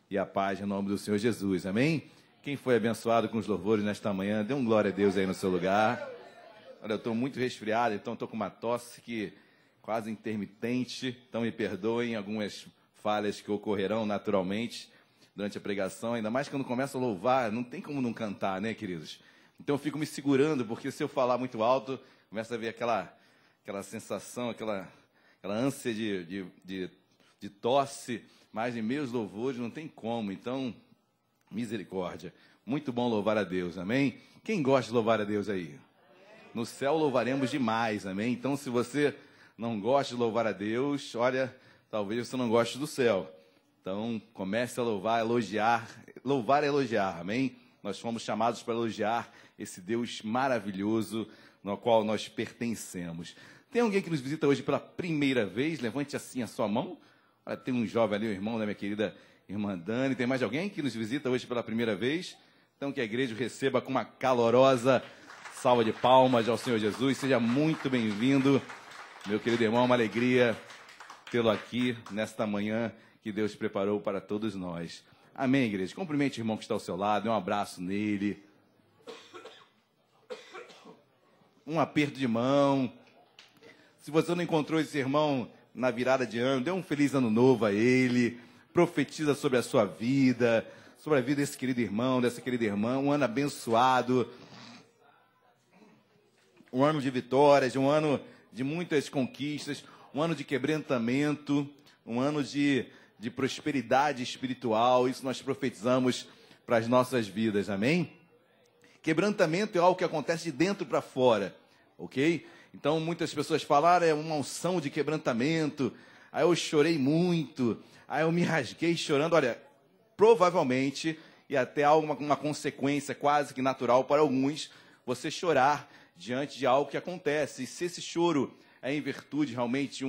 e a paz em nome do Senhor Jesus, amém? Quem foi abençoado com os louvores nesta manhã, dê um glória a Deus aí no seu lugar. Olha, eu estou muito resfriado, então estou com uma tosse que quase intermitente, então me perdoem algumas falhas que ocorrerão naturalmente durante a pregação, ainda mais quando começa a louvar, não tem como não cantar, né, queridos? Então eu fico me segurando, porque se eu falar muito alto, começa a ver aquela sensação, aquela ânsia de tosse, mas em meus louvores não tem como, então, misericórdia. Muito bom louvar a Deus, amém? Quem gosta de louvar a Deus aí? No céu louvaremos demais, amém? Então, se você não gosta de louvar a Deus, olha, talvez você não goste do céu. Então, comece a louvar, elogiar. Louvar é elogiar, amém? Nós fomos chamados para elogiar esse Deus maravilhoso no qual nós pertencemos. Tem alguém que nos visita hoje pela primeira vez? Levante assim a sua mão. Olha, tem um jovem ali, o irmão da minha querida irmã Dani. Tem mais alguém que nos visita hoje pela primeira vez? Então, que a igreja o receba com uma calorosa salva de palmas ao Senhor Jesus. Seja muito bem-vindo, meu querido irmão. Uma alegria tê-lo aqui nesta manhã que Deus preparou para todos nós. Amém, igreja? Cumprimente o irmão que está ao seu lado, dê um abraço nele. Um aperto de mão. Se você não encontrou esse irmão na virada de ano, dê um feliz ano novo a ele. Profetiza sobre a sua vida, sobre a vida desse querido irmão, dessa querida irmã. Um ano abençoado. Um ano de vitórias, um ano de muitas conquistas, um ano de quebrantamento, um ano de prosperidade espiritual. Isso nós profetizamos para as nossas vidas, amém? Quebrantamento é algo que acontece de dentro para fora, ok? Então, muitas pessoas falaram, é uma unção de quebrantamento, aí eu chorei muito, aí eu me rasguei chorando. Olha, provavelmente, e até uma consequência quase que natural para alguns, você chorar diante de algo que acontece. E se esse choro é em virtude realmente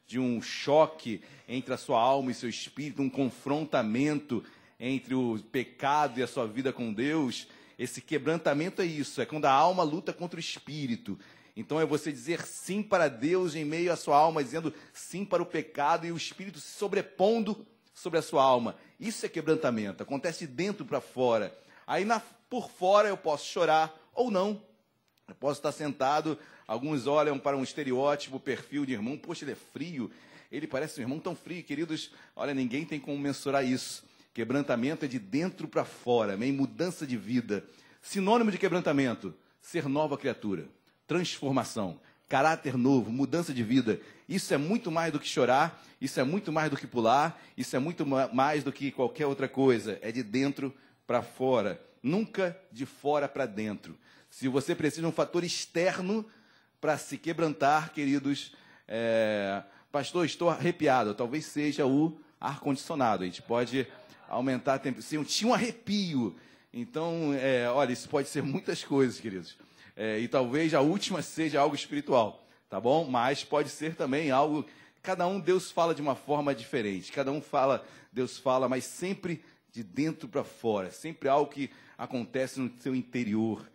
de um choque entre a sua alma e seu espírito, um confrontamento entre o pecado e a sua vida com Deus, esse quebrantamento é isso, é quando a alma luta contra o espírito. Então é você dizer sim para Deus em meio à sua alma, dizendo sim para o pecado e o espírito se sobrepondo sobre a sua alma. Isso é quebrantamento, acontece de dentro para fora. Aí por fora eu posso chorar ou não. Eu posso estar sentado, alguns olham para um estereótipo, perfil de irmão, poxa, ele é frio, ele parece um irmão tão frio, queridos. Olha, ninguém tem como mensurar isso. Quebrantamento é de dentro para fora, amém? Mudança de vida. Sinônimo de quebrantamento, ser nova criatura, transformação, caráter novo, mudança de vida. Isso é muito mais do que chorar, isso é muito mais do que pular, isso é muito mais do que qualquer outra coisa. É de dentro para fora, nunca de fora para dentro. Se você precisa de um fator externo para se quebrantar, queridos, pastor, estou arrepiado, talvez seja o ar-condicionado. A gente pode aumentar a temperatura. Tinha um arrepio. Então, olha, isso pode ser muitas coisas, queridos. E talvez a última seja algo espiritual, tá bom? Mas pode ser também algo... Cada um, Deus fala de uma forma diferente. Cada um fala, Deus fala, mas sempre de dentro para fora. Sempre algo que acontece no seu interior.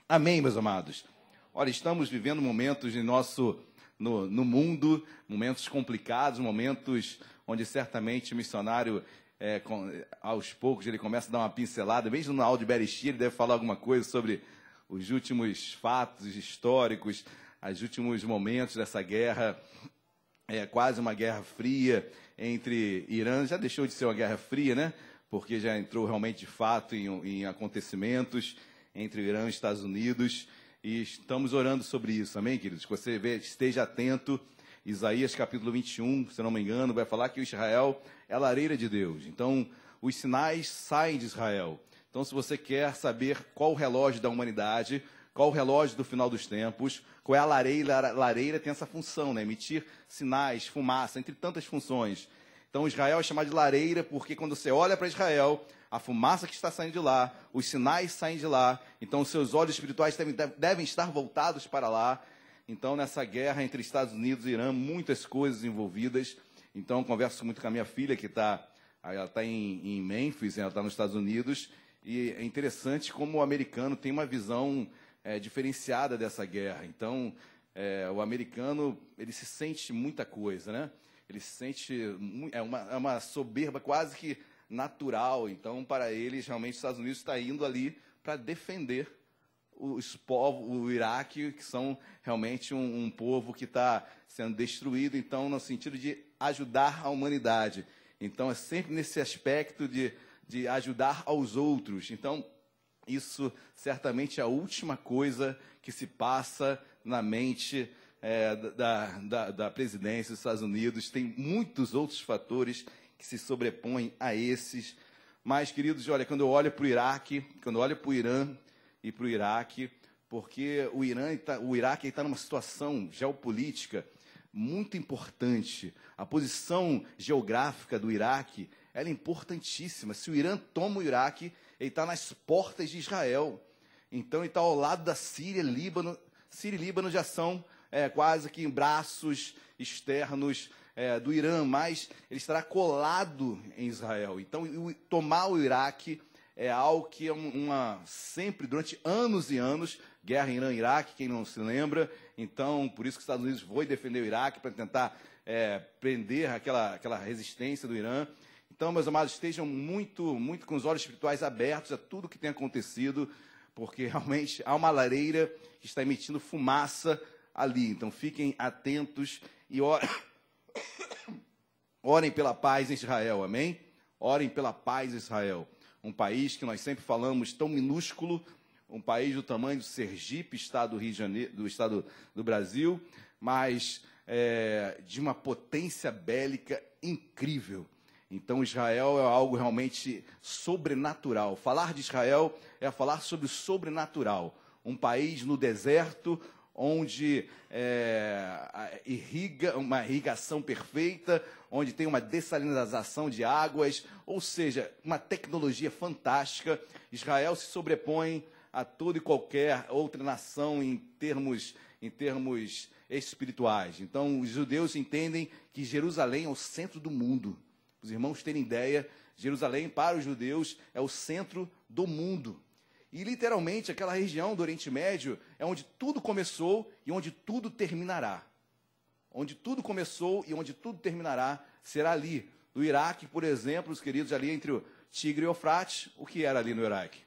Amém, meus amados? Olha, estamos vivendo momentos no mundo, momentos complicados, momentos onde certamente o missionário, aos poucos, ele começa a dar uma pincelada, mesmo no áudio Beresti, ele deve falar alguma coisa sobre os últimos fatos históricos, os últimos momentos dessa guerra, quase uma guerra fria entre Irã, já deixou de ser uma guerra fria, né? Porque já entrou realmente de fato em acontecimentos entre o Irã e os Estados Unidos, e estamos orando sobre isso, amém, queridos? Que você esteja atento. Isaías capítulo 21, se não me engano, vai falar que o Israel é a lareira de Deus. Então, os sinais saem de Israel. Então, se você quer saber qual o relógio da humanidade, qual o relógio do final dos tempos, qual é a lareira, a lareira tem essa função, né? Emitir sinais, fumaça, entre tantas funções. Então, Israel é chamado de lareira porque quando você olha para Israel, a fumaça que está saindo de lá, os sinais saem de lá, então os seus olhos espirituais devem estar voltados para lá. Então, nessa guerra entre Estados Unidos e Irã, muitas coisas envolvidas. Então, converso muito com a minha filha, que está em Memphis, ela está nos Estados Unidos, e é interessante como o americano tem uma visão diferenciada dessa guerra. Então, o americano, ele se sente muita coisa, né? ele sente, é uma soberba quase que natural. Então, para eles, realmente, os Estados Unidos está indo ali para defender os povos, o Iraque, que são realmente um povo que está sendo destruído, então, no sentido de ajudar a humanidade. Então, é sempre nesse aspecto de ajudar aos outros. Então, isso certamente é a última coisa que se passa na mente da presidência dos Estados Unidos. Tem muitos outros fatores que se sobrepõem a esses. Mas, queridos, olha, quando eu olho para o Iraque, quando eu olho para o Irã e para o Iraque, porque o Iraque está numa situação geopolítica muito importante. A posição geográfica do Iraque ela é importantíssima. Se o Irã toma o Iraque, ele está nas portas de Israel. Então, ele está ao lado da Síria, Líbano. Síria e Líbano já são quase que em braços externos do Irã, mas ele estará colado em Israel. Então, tomar o Iraque é algo que é sempre, durante anos e anos, guerra Irã-Iraque, quem não se lembra. Então, por isso que os Estados Unidos foi defender o Iraque, para tentar prender aquela resistência do Irã. Então, meus amados, estejam muito com os olhos espirituais abertos a tudo que tem acontecido, porque realmente há uma lareira que está emitindo fumaça ali. Então, fiquem atentos e orem pela paz em Israel, amém? Orem pela paz em Israel. Um país que nós sempre falamos tão minúsculo, um país do tamanho do Sergipe, estado do Rio de Janeiro, do estado do Brasil, mas de uma potência bélica incrível. Então, Israel é algo realmente sobrenatural. Falar de Israel é falar sobre o sobrenatural. Um país no deserto, onde irriga, uma irrigação perfeita, onde tem uma dessalinização de águas, ou seja, uma tecnologia fantástica. Israel se sobrepõe a toda e qualquer outra nação em termos espirituais. Então, os judeus entendem que Jerusalém é o centro do mundo. Os irmãos terem ideia, Jerusalém, para os judeus, é o centro do mundo. E, literalmente, aquela região do Oriente Médio é onde tudo começou e onde tudo terminará. Onde tudo começou e onde tudo terminará será ali. No Iraque, por exemplo, os queridos, ali entre o Tigre e o Eufrates, o que era ali no Iraque?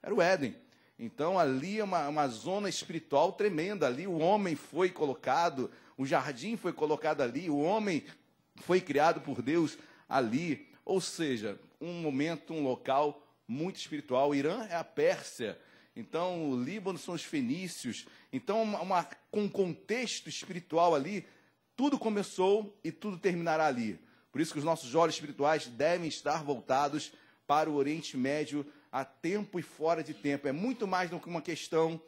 Era o Éden. Então, ali é uma zona espiritual tremenda. Ali o homem foi colocado, o jardim foi colocado ali, o homem foi criado por Deus ali, ou seja, um momento, um local muito espiritual. O Irã é a Pérsia, então o Líbano são os fenícios. Então, com um contexto espiritual ali, tudo começou e tudo terminará ali. Por isso que os nossos olhos espirituais devem estar voltados para o Oriente Médio a tempo e fora de tempo. É muito mais do que uma questão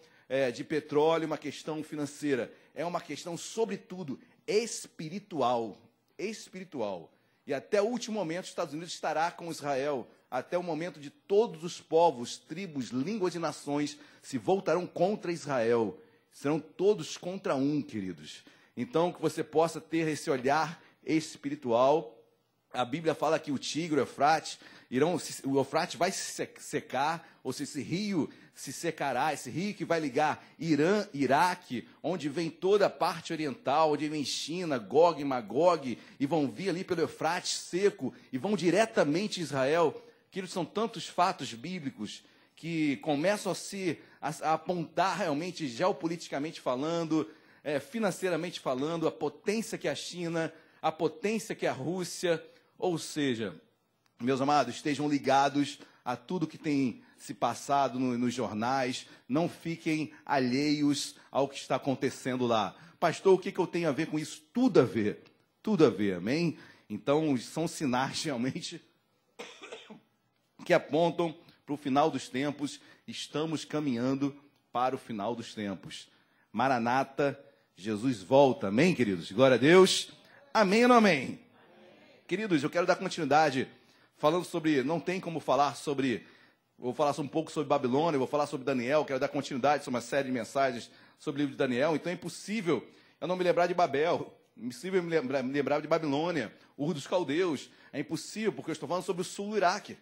de petróleo, uma questão financeira. É uma questão, sobretudo, espiritual. Espiritual. E até o último momento, os Estados Unidos estará com Israel, até o momento de todos os povos, tribos, línguas e nações se voltarão contra Israel. Serão todos contra um, queridos. Então, que você possa ter esse olhar espiritual. A Bíblia fala que o Tigre, o Eufrates, o Eufrates vai se secar, ou seja, esse rio se secará, esse rio que vai ligar Irã, Iraque, onde vem toda a parte oriental, onde vem China, Gog e Magog, e vão vir ali pelo Eufrates seco, e vão diretamente a Israel. Queridos, são tantos fatos bíblicos que começam a apontar realmente, geopoliticamente falando, financeiramente falando, a potência que é a China, a potência que é a Rússia. Ou seja, meus amados, estejam ligados a tudo que tem se passado nos jornais, não fiquem alheios ao que está acontecendo lá. Pastor, o que eu tenho a ver com isso? Tudo a ver, amém? Então, são sinais realmente que apontam para o final dos tempos. Estamos caminhando para o final dos tempos. Maranata, Jesus volta, amém, queridos? Glória a Deus. Amém ou não amém? Queridos, eu quero dar continuidade falando sobre, não tem como falar sobre, vou falar um pouco sobre Babilônia, vou falar sobre Daniel, quero dar continuidade sobre uma série de mensagens sobre o livro de Daniel. Então é impossível eu não me lembrar de Babel, é impossível me lembrar de Babilônia, Ur dos Caldeus. É impossível, porque eu estou falando sobre o sul do Iraque.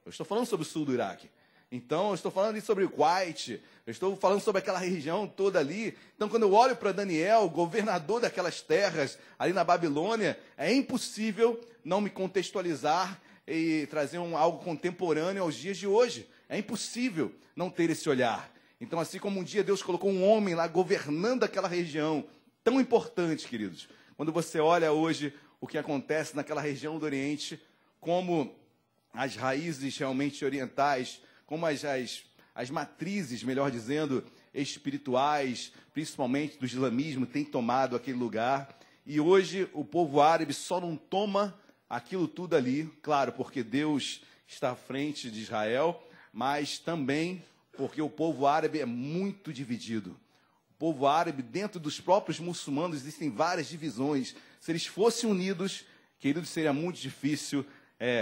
Eu estou falando sobre o sul do Iraque. Então, eu estou falando ali sobre o Kuwait, eu estou falando sobre aquela região toda ali. Então, quando eu olho para Daniel, governador daquelas terras ali na Babilônia, é impossível não me contextualizar e trazer algo contemporâneo aos dias de hoje. É impossível não ter esse olhar. Então, assim como um dia Deus colocou um homem lá governando aquela região tão importante, queridos, quando você olha hoje o que acontece naquela região do Oriente, como as raízes realmente orientais, como as matrizes, melhor dizendo, espirituais, principalmente do islamismo, têm tomado aquele lugar. E hoje o povo árabe só não toma aquilo tudo ali, claro, porque Deus está à frente de Israel, mas também porque o povo árabe é muito dividido. O povo árabe, dentro dos próprios muçulmanos, existem várias divisões. Se eles fossem unidos, queridos, seria muito difícil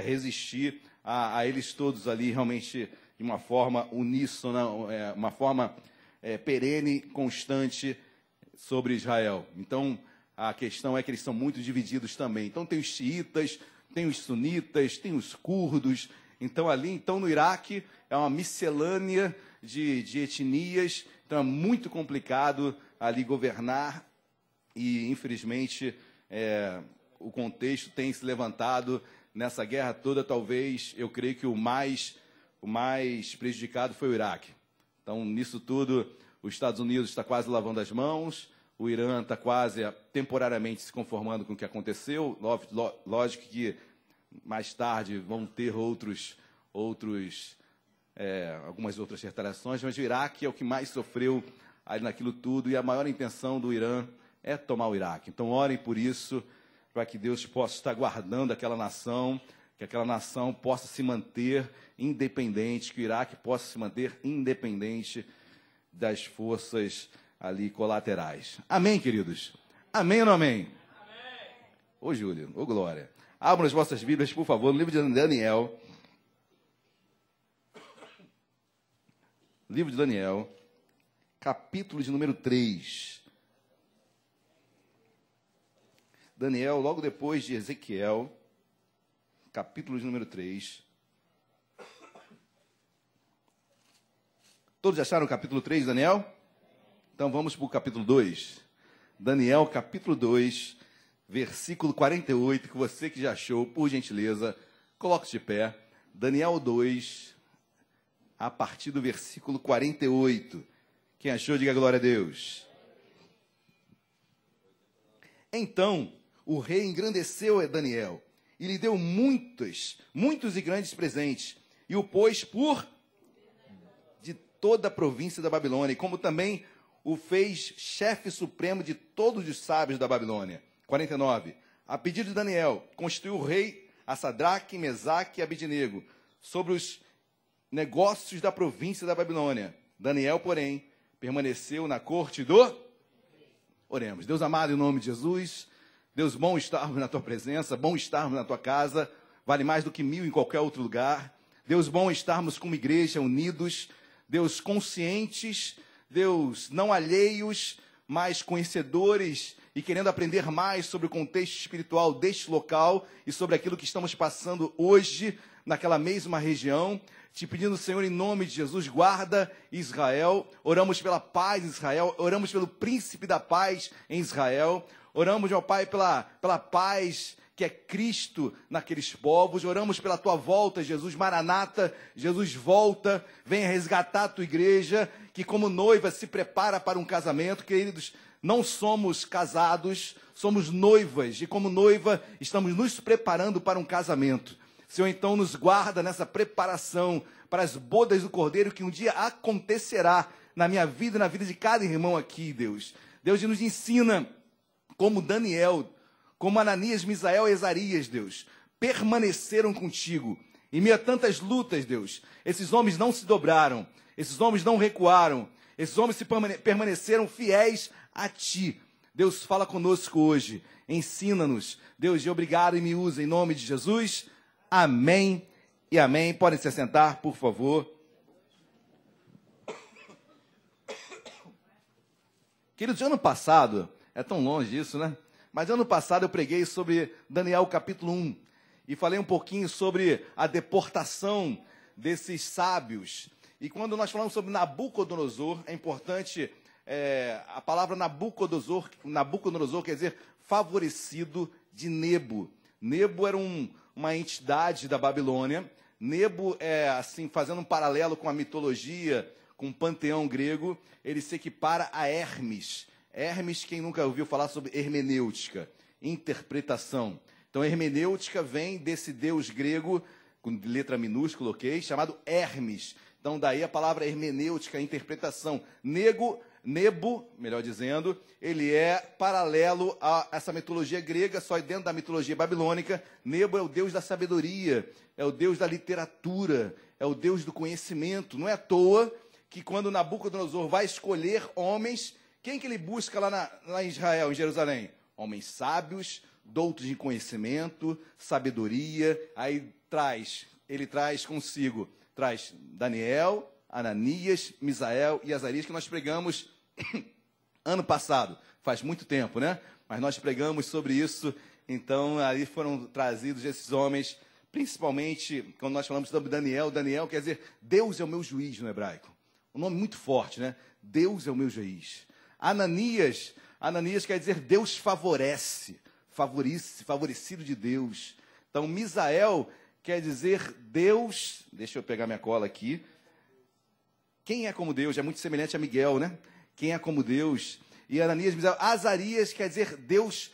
resistir a eles todos ali, realmente, de uma forma uníssona, uma forma perene, constante sobre Israel. Então, a questão é que eles são muito divididos também. Então, tem os xiitas, tem os sunitas, tem os curdos. Então, no Iraque, é uma miscelânea de etnias. Então, é muito complicado ali governar. E, infelizmente, o contexto tem se levantado nessa guerra toda. Talvez, eu creio que o mais prejudicado foi o Iraque. Então, nisso tudo, os Estados Unidos está quase lavando as mãos, o Irã está quase temporariamente se conformando com o que aconteceu. Lógico que mais tarde vão ter algumas outras retaliações, mas o Iraque é o que mais sofreu ali naquilo tudo, e a maior intenção do Irã é tomar o Iraque. Então, orem por isso, para que Deus possa estar guardando aquela nação, que aquela nação possa se manter independente, que o Iraque possa se manter independente das forças ali colaterais. Amém, queridos? Amém ou não amém? Amém. Ô, Júlio, ô, Glória. Abram as vossas Bíblias, por favor, no livro de Daniel. Livro de Daniel, capítulo de número 3. Daniel, logo depois de Ezequiel, capítulo de número 3. Todos acharam o capítulo 3 de Daniel? Então vamos para o capítulo 2. Daniel, capítulo 2, versículo 48, que você que já achou, por gentileza, coloque-se de pé. Daniel 2, a partir do versículo 48. Quem achou, diga glória a Deus. Então, o rei engrandeceu a Daniel e lhe deu muitos e grandes presentes, e o pôs por de toda a província da Babilônia, como também o fez chefe supremo de todos os sábios da Babilônia. 49. A pedido de Daniel, constituiu o rei a Sadraque, Mesaque e Abednego sobre os negócios da província da Babilônia. Daniel, porém, permaneceu na corte do... Oremos. Deus amado, em nome de Jesus, Deus, bom estarmos na tua presença, bom estarmos na tua casa, vale mais do que 1000 em qualquer outro lugar. Deus, bom estarmos como igreja unidos, Deus, conscientes, Deus, não alheios, mas conhecedores e querendo aprender mais sobre o contexto espiritual deste local e sobre aquilo que estamos passando hoje naquela mesma região. Te pedindo, Senhor, em nome de Jesus, guarda Israel. Oramos pela paz em Israel, oramos pelo príncipe da paz em Israel. Oramos, meu Pai, pela paz que é Cristo naqueles povos. Oramos pela tua volta, Jesus. Maranata, Jesus volta, venha resgatar a tua igreja, que como noiva se prepara para um casamento. Queridos, não somos casados, somos noivas, e como noiva estamos nos preparando para um casamento. Senhor, então nos guarda nessa preparação para as bodas do Cordeiro, que um dia acontecerá na minha vida e na vida de cada irmão aqui, Deus. Deus nos ensina como Daniel, como Ananias, Misael e Azarias, Deus, permaneceram contigo. Em meio a tantas lutas, Deus, esses homens não se dobraram, esses homens não recuaram, esses homens permaneceram fiéis a Ti. Deus, fala conosco hoje, ensina-nos. Deus, e obrigado e me usa em nome de Jesus. Amém e amém. Podem se assentar, por favor. Queridos, ano passado, é tão longe isso, né? Mas ano passado eu preguei sobre Daniel capítulo 1 e falei um pouquinho sobre a deportação desses sábios. E quando nós falamos sobre Nabucodonosor, é importante, a palavra Nabucodonosor quer dizer favorecido de Nebo. Nebo era uma entidade da Babilônia. Nebo, assim, fazendo um paralelo com a mitologia, com o panteão grego, ele se equipara a Hermes. Hermes, quem nunca ouviu falar sobre hermenêutica, interpretação. Então, hermenêutica vem desse deus grego, com letra minúscula, ok? Chamado Hermes. Então, daí a palavra hermenêutica, interpretação. Nebo, melhor dizendo, ele é paralelo a essa mitologia grega, só dentro da mitologia babilônica. Nebo é o deus da sabedoria, é o deus da literatura, é o deus do conhecimento. Não é à toa que quando Nabucodonosor vai escolher homens, quem que ele busca lá em Israel, em Jerusalém? Homens sábios, doutos de conhecimento, sabedoria. Aí ele traz consigo, traz Daniel, Ananias, Misael e Azarias, que nós pregamos ano passado, faz muito tempo, né? Mas nós pregamos sobre isso, então aí foram trazidos esses homens, principalmente quando nós falamos sobre Daniel. Daniel quer dizer, Deus é o meu juiz no hebraico. Um nome muito forte, né? Deus é o meu juiz. Ananias quer dizer Deus favorecido de Deus. Então, Misael quer dizer Deus, deixa eu pegar minha cola aqui. Quem é como Deus? É muito semelhante a Miguel, né? Quem é como Deus? E Ananias, Misael. Azarias quer dizer Deus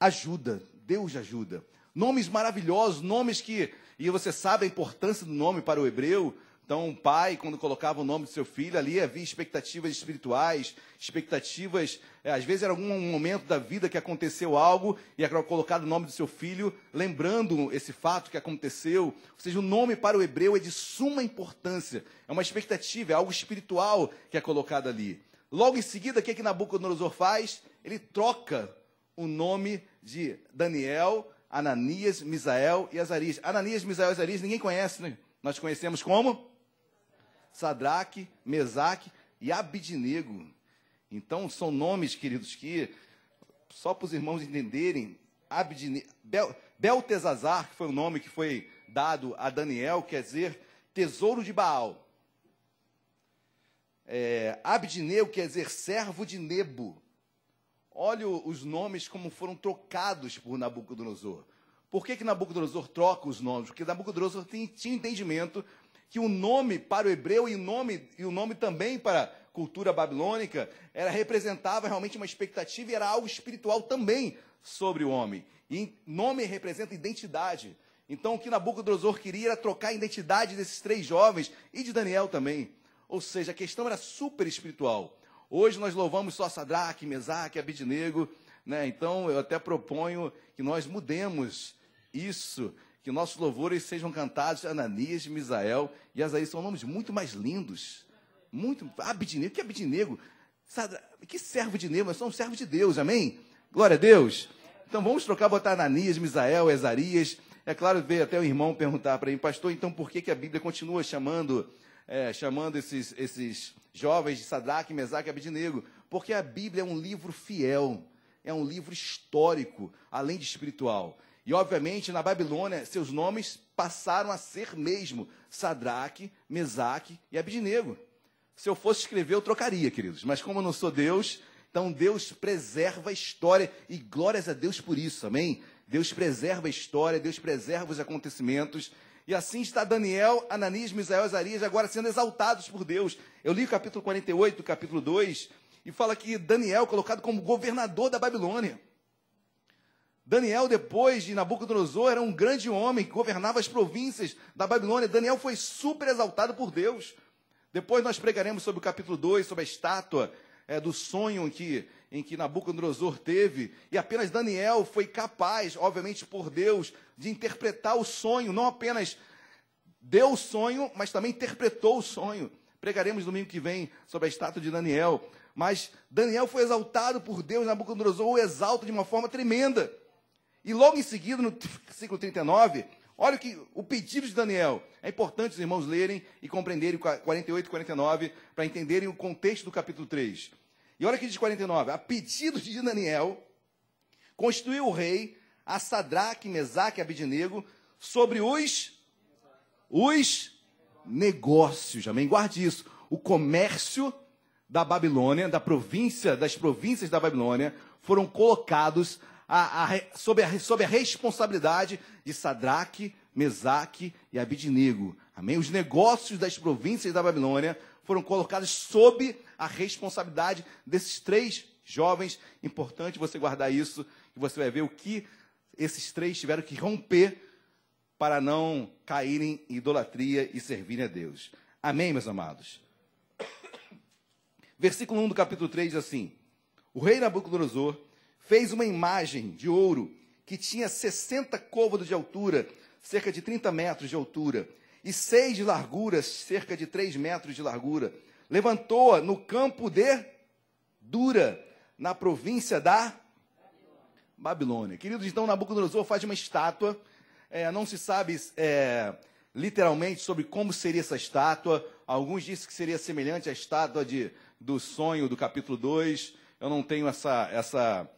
ajuda. Deus ajuda. Nomes maravilhosos, nomes que... E você sabe a importância do nome para o hebreu. Então, o pai, quando colocava o nome do seu filho, ali havia expectativas espirituais, expectativas, às vezes era algum momento da vida que aconteceu algo, e era colocado o nome do seu filho, lembrando esse fato que aconteceu. Ou seja, o nome para o hebreu é de suma importância, é uma expectativa, é algo espiritual que é colocado ali. Logo em seguida, o que Nabucodonosor faz? Ele troca o nome de Daniel, Ananias, Misael e Azarias. Ananias, Misael e Azarias, ninguém conhece, né? Nós conhecemos como Sadraque, Mesaque e Abidnego. Então, são nomes, queridos, que, só para os irmãos entenderem, Beltesazar, que foi o nome que foi dado a Daniel, quer dizer tesouro de Baal. Abidnego quer dizer servo de Nebo. Olha os nomes como foram trocados por Nabucodonosor. Por que Nabucodonosor troca os nomes? Porque Nabucodonosor tinha entendimento que o nome para o hebreu e o nome também para a cultura babilônica representava realmente uma expectativa e era algo espiritual também sobre o homem. E nome representa identidade. Então, o que Nabucodonosor queria era trocar a identidade desses três jovens e de Daniel também. Ou seja, a questão era super espiritual. Hoje nós louvamos só Sadraque, Mesaque, Abidnego, né? Então, eu até proponho que nós mudemos isso, que nossos louvores sejam cantados Ananias, Misael e Azarias. São nomes muito mais lindos. Abidnego, que Abidnego? Que servo de Deus? Nós somos servos de Deus, amém? Glória a Deus. Então vamos trocar, botar Ananias, Misael, Azarias. É claro, veio até o irmão perguntar para mim, pastor, então por que a Bíblia continua chamando esses jovens de Sadraque, Mesaque e Abidnego? Porque a Bíblia é um livro fiel, é um livro histórico, além de espiritual. E, obviamente, na Babilônia, seus nomes passaram a ser mesmo Sadraque, Mesaque e Abidnego. Se eu fosse escrever, eu trocaria, queridos. Mas como eu não sou Deus, então Deus preserva a história. E glórias a Deus por isso, amém? Deus preserva a história, Deus preserva os acontecimentos. E assim está Daniel, Ananias, Misael e Azarias agora sendo exaltados por Deus. Eu li o capítulo 48 do capítulo 2 e fala que Daniel colocado como governador da Babilônia. Daniel, depois de Nabucodonosor, era um grande homem que governava as províncias da Babilônia. Daniel foi super exaltado por Deus. Depois nós pregaremos sobre o capítulo 2, sobre a estátua do sonho em que Nabucodonosor teve. E apenas Daniel foi capaz, obviamente por Deus, de interpretar o sonho. Não apenas deu o sonho, mas também interpretou o sonho. Pregaremos domingo que vem sobre a estátua de Daniel. Mas Daniel foi exaltado por Deus, Nabucodonosor o exalta de uma forma tremenda. E logo em seguida, no versículo 39, olha o pedido de Daniel. É importante os irmãos lerem e compreenderem 48 e 49 para entenderem o contexto do capítulo 3. E olha o que diz 49. A pedido de Daniel, constituiu o rei a Sadraque, Mesaque e Abidnego sobre os negócios, amém? Guarde isso. O comércio da Babilônia, das províncias da Babilônia, foram colocados sob a responsabilidade de Sadraque, Mesaque e Abidnego. Amém? Os negócios das províncias da Babilônia foram colocados sob a responsabilidade desses 3 jovens. Importante você guardar isso, e você vai ver o que esses 3 tiveram que romper para não caírem em idolatria e servirem a Deus. Amém, meus amados? Versículo 1 do capítulo 3 diz assim: o rei Nabucodonosor fez uma imagem de ouro que tinha 60 côvados de altura, cerca de 30 metros de altura, e 6 de largura, cerca de 3 metros de largura. Levantou-a no campo de Dura, na província da Babilônia. Queridos, então Nabucodonosor faz uma estátua. Não se sabe literalmente sobre como seria essa estátua. Alguns dizem que seria semelhante à estátua do sonho do capítulo 2. Eu não tenho essa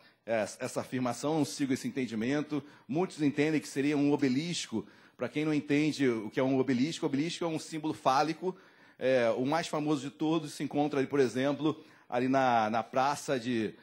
afirmação, não sigo esse entendimento. Muitos entendem que seria um obelisco. Para quem não entende o que é um obelisco é um símbolo fálico. O mais famoso de todos se encontra, por exemplo, ali na praça de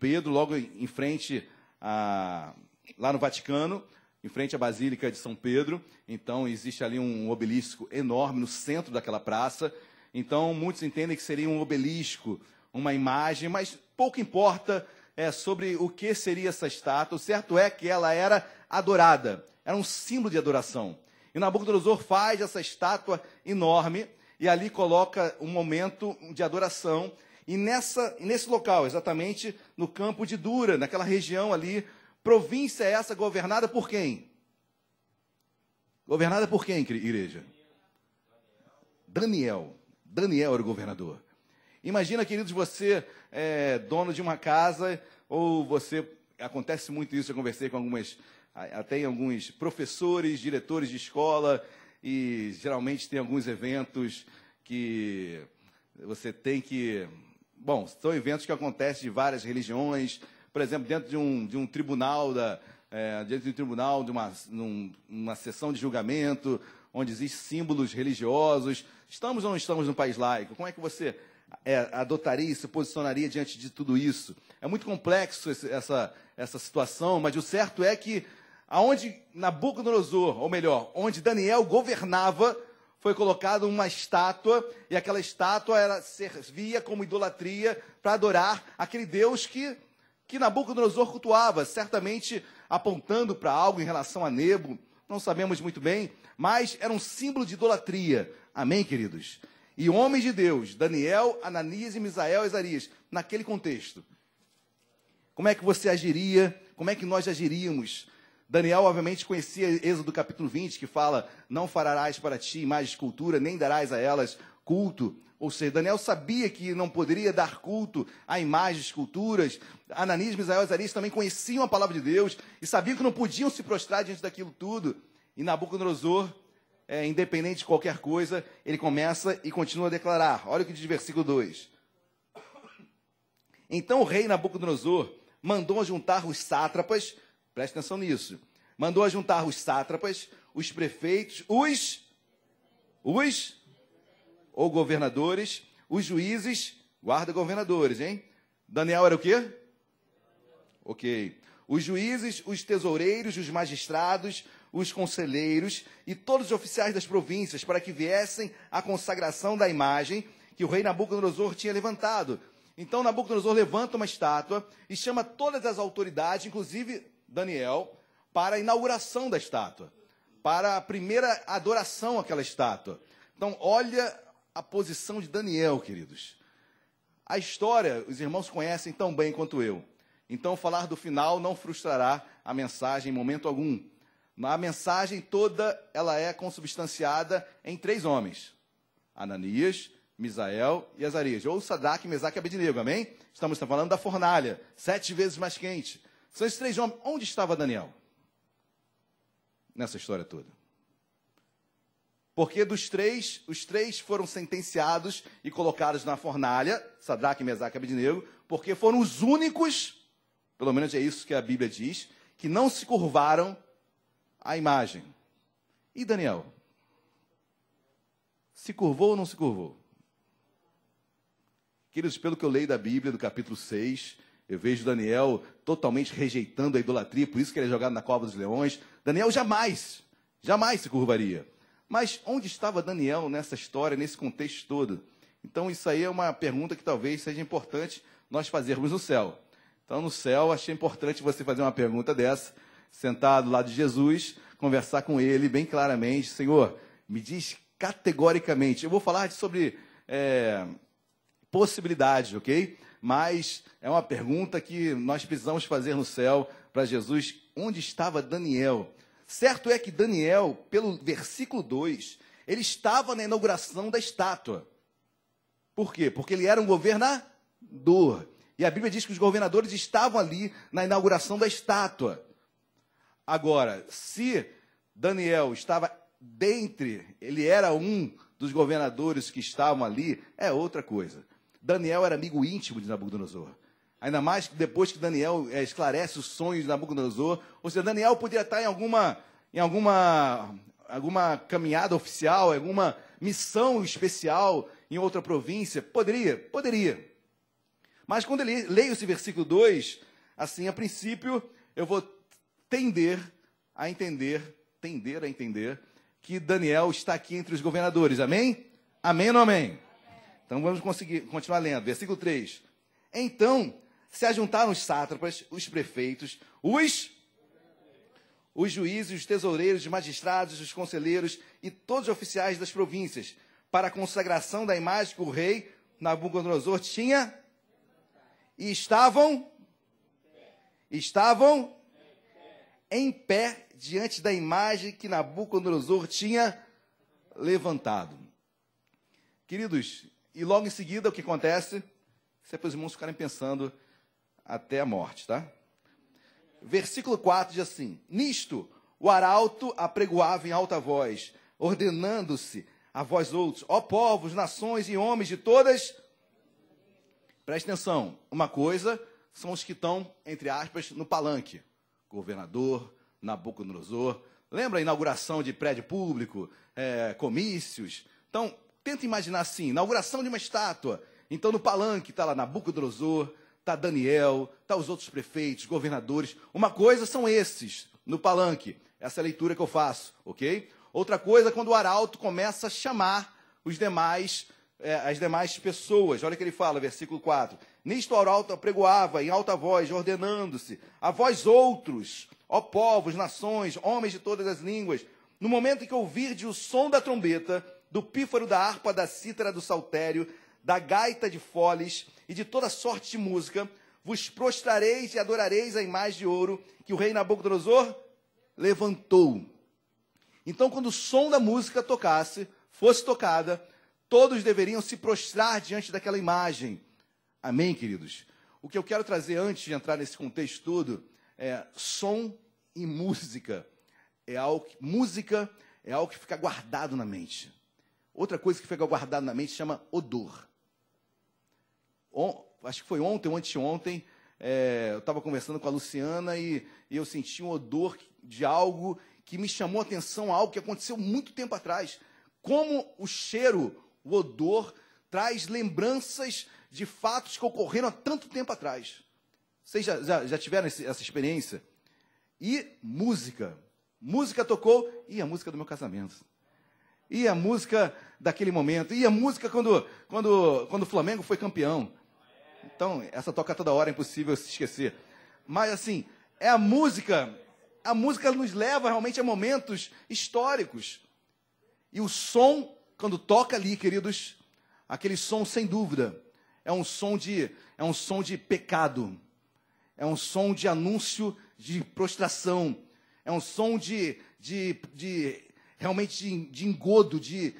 Pedro, logo em frente, lá no Vaticano, em frente à Basílica de São Pedro. Então, existe ali um obelisco enorme no centro daquela praça. Então, muitos entendem que seria um obelisco, uma imagem, mas pouco importa sobre o que seria essa estátua. O certo é que ela era adorada, era um símbolo de adoração. E Nabucodonosor faz essa estátua enorme e ali coloca um momento de adoração. E nesse local, exatamente no campo de Dura, naquela região ali, província essa governada por quem? Governada por quem, igreja? Daniel. Daniel era o governador. Imagina, queridos, você é dono de uma casa, ou você... Acontece muito isso, eu conversei com alguns professores, diretores de escola, e geralmente tem alguns eventos que você tem que... Bom, são eventos que acontecem de várias religiões. Por exemplo, dentro de um tribunal, numa sessão de julgamento, onde existem símbolos religiosos. Estamos ou não estamos num país laico? Como é que você adotaria e se posicionaria diante de tudo isso? É muito complexo essa situação, mas o certo é que aonde Nabucodonosor, ou melhor, onde Daniel governava, foi colocada uma estátua, e aquela estátua servia como idolatria para adorar aquele Deus que Nabucodonosor cultuava, certamente apontando para algo em relação a Nebo, não sabemos muito bem, mas era um símbolo de idolatria. Amém, queridos? E homens de Deus, Daniel, Ananias e Misael e Azarias, naquele contexto, como é que você agiria? Como é que nós agiríamos? Daniel, obviamente, conhecia Êxodo capítulo 20, que fala: não farás para ti imagem de escultura, nem darás a elas culto. Ou seja, Daniel sabia que não poderia dar culto a imagens, esculturas. Ananias, Misael e Azarias também conheciam a palavra de Deus e sabiam que não podiam se prostrar diante daquilo tudo. E Nabucodonosor, independente de qualquer coisa, ele começa e continua a declarar. Olha o que diz o versículo 2. Então o rei Nabucodonosor mandou juntar os sátrapas, presta atenção nisso, mandou juntar os sátrapas, os prefeitos, ou governadores, os juízes, guarda-governadores, hein? Daniel era o quê? Ok. Os juízes, os tesoureiros, os magistrados, os conselheiros e todos os oficiais das províncias, para que viessem à consagração da imagem que o rei Nabucodonosor tinha levantado. Então Nabucodonosor levanta uma estátua e chama todas as autoridades, inclusive Daniel, para a inauguração da estátua, para a primeira adoração àquela estátua. Então, olha a posição de Daniel, queridos. A história, os irmãos conhecem tão bem quanto eu. Então, falar do final não frustrará a mensagem em momento algum. A mensagem toda, ela é consubstanciada em 3 homens: Ananias, Misael e Azarias, ou Sadraque, Mesaque e Abednego, amém? Estamos falando da fornalha, 7 vezes mais quente. São esses 3 homens. Onde estava Daniel nessa história toda? Porque os três foram sentenciados e colocados na fornalha, Sadraque, Mesaque e Abednego, porque foram os únicos, pelo menos é isso que a Bíblia diz, que não se curvaram à imagem. E Daniel? se curvou ou não se curvou? Queridos, pelo que eu leio da Bíblia, do capítulo 6, eu vejo Daniel totalmente rejeitando a idolatria, por isso que ele é jogado na cova dos leões. Daniel jamais se curvaria. Mas onde estava Daniel nessa história, nesse contexto todo? Então, isso aí é uma pergunta que talvez seja importante nós fazermos no céu. Então, no céu, achei importante você fazer uma pergunta dessa, sentado do lado de Jesus, conversar com ele bem claramente. Senhor, me diz categoricamente. Eu vou falar sobre possibilidades, ok? Mas é uma pergunta que nós precisamos fazer no céu para Jesus. Onde estava Daniel? Certo é que Daniel, pelo versículo 2, ele estava na inauguração da estátua. Por quê? Porque ele era um governador. E a Bíblia diz que os governadores estavam ali na inauguração da estátua. Agora, se Daniel estava ele era um dos governadores que estavam ali, é outra coisa. Daniel era amigo íntimo de Nabucodonosor. Ainda mais que depois que Daniel esclarece os sonhos de Nabucodonosor, ou seja, Daniel poderia estar em alguma caminhada oficial, alguma missão especial em outra província. Poderia. Mas quando eu leio esse versículo 2, assim, a princípio, eu vou tender a entender que Daniel está aqui entre os governadores. Amém? Amém ou não amém? Então vamos continuar lendo. Versículo 3. Então se ajuntaram os sátrapas, os prefeitos, os juízes, os tesoureiros, os magistrados, os conselheiros e todos os oficiais das províncias para a consagração da imagem que o rei Nabucodonosor tinha e estavam em pé diante da imagem que Nabucodonosor tinha levantado. Queridos, e logo em seguida o que acontece? Se é para os irmãos ficarem pensando até a morte, tá? Versículo 4 diz assim: nisto o arauto apregoava em alta voz, ordenando-se a vós outros, ó povos, nações e homens de todas. Preste atenção, uma coisa são os que estão, entre aspas, no palanque. Governador, Nabucodonosor. Lembra a inauguração de prédio público, comícios? Então, tenta imaginar assim, inauguração de uma estátua. Então, no palanque está lá Nabucodonosor, está Daniel, está os outros prefeitos, governadores. Uma coisa são esses, no palanque. Essa é a leitura que eu faço, ok? Outra coisa é quando o arauto começa a chamar as demais pessoas. Olha o que ele fala, versículo 4. Nisto o arauto apregoava em alta voz, ordenando-se a vós outros, ó povos, nações, homens de todas as línguas, no momento em que ouvirdes o som da trombeta, do pífaro, da harpa, da cítara, do saltério, da gaita de foles e de toda sorte de música, vos prostrareis e adorareis a imagem de ouro que o rei Nabucodonosor levantou. Então, quando o som da música fosse tocada, todos deveriam se prostrar diante daquela imagem. Amém, queridos? O que eu quero trazer antes de entrar nesse contexto todo é som e música. Música é algo que fica guardado na mente. Outra coisa que fica guardado na mente chama odor. Acho que foi ontem ou anteontem, eu estava conversando com a Luciana e eu senti um odor de algo que me chamou a atenção, algo que aconteceu muito tempo atrás. Como o cheiro, o odor, traz lembranças de fatos que ocorreram há tanto tempo atrás. Vocês já tiveram essa experiência? E música. Música tocou, e a música do meu casamento. E a música daquele momento. E a música quando o Flamengo foi campeão. Então, essa toca toda hora, é impossível se esquecer. Mas, assim, é a música nos leva realmente a momentos históricos. E o som, quando toca ali, queridos, aquele som, sem dúvida, é um som de pecado. É um som de anúncio de prostração. É um som realmente de engodo, de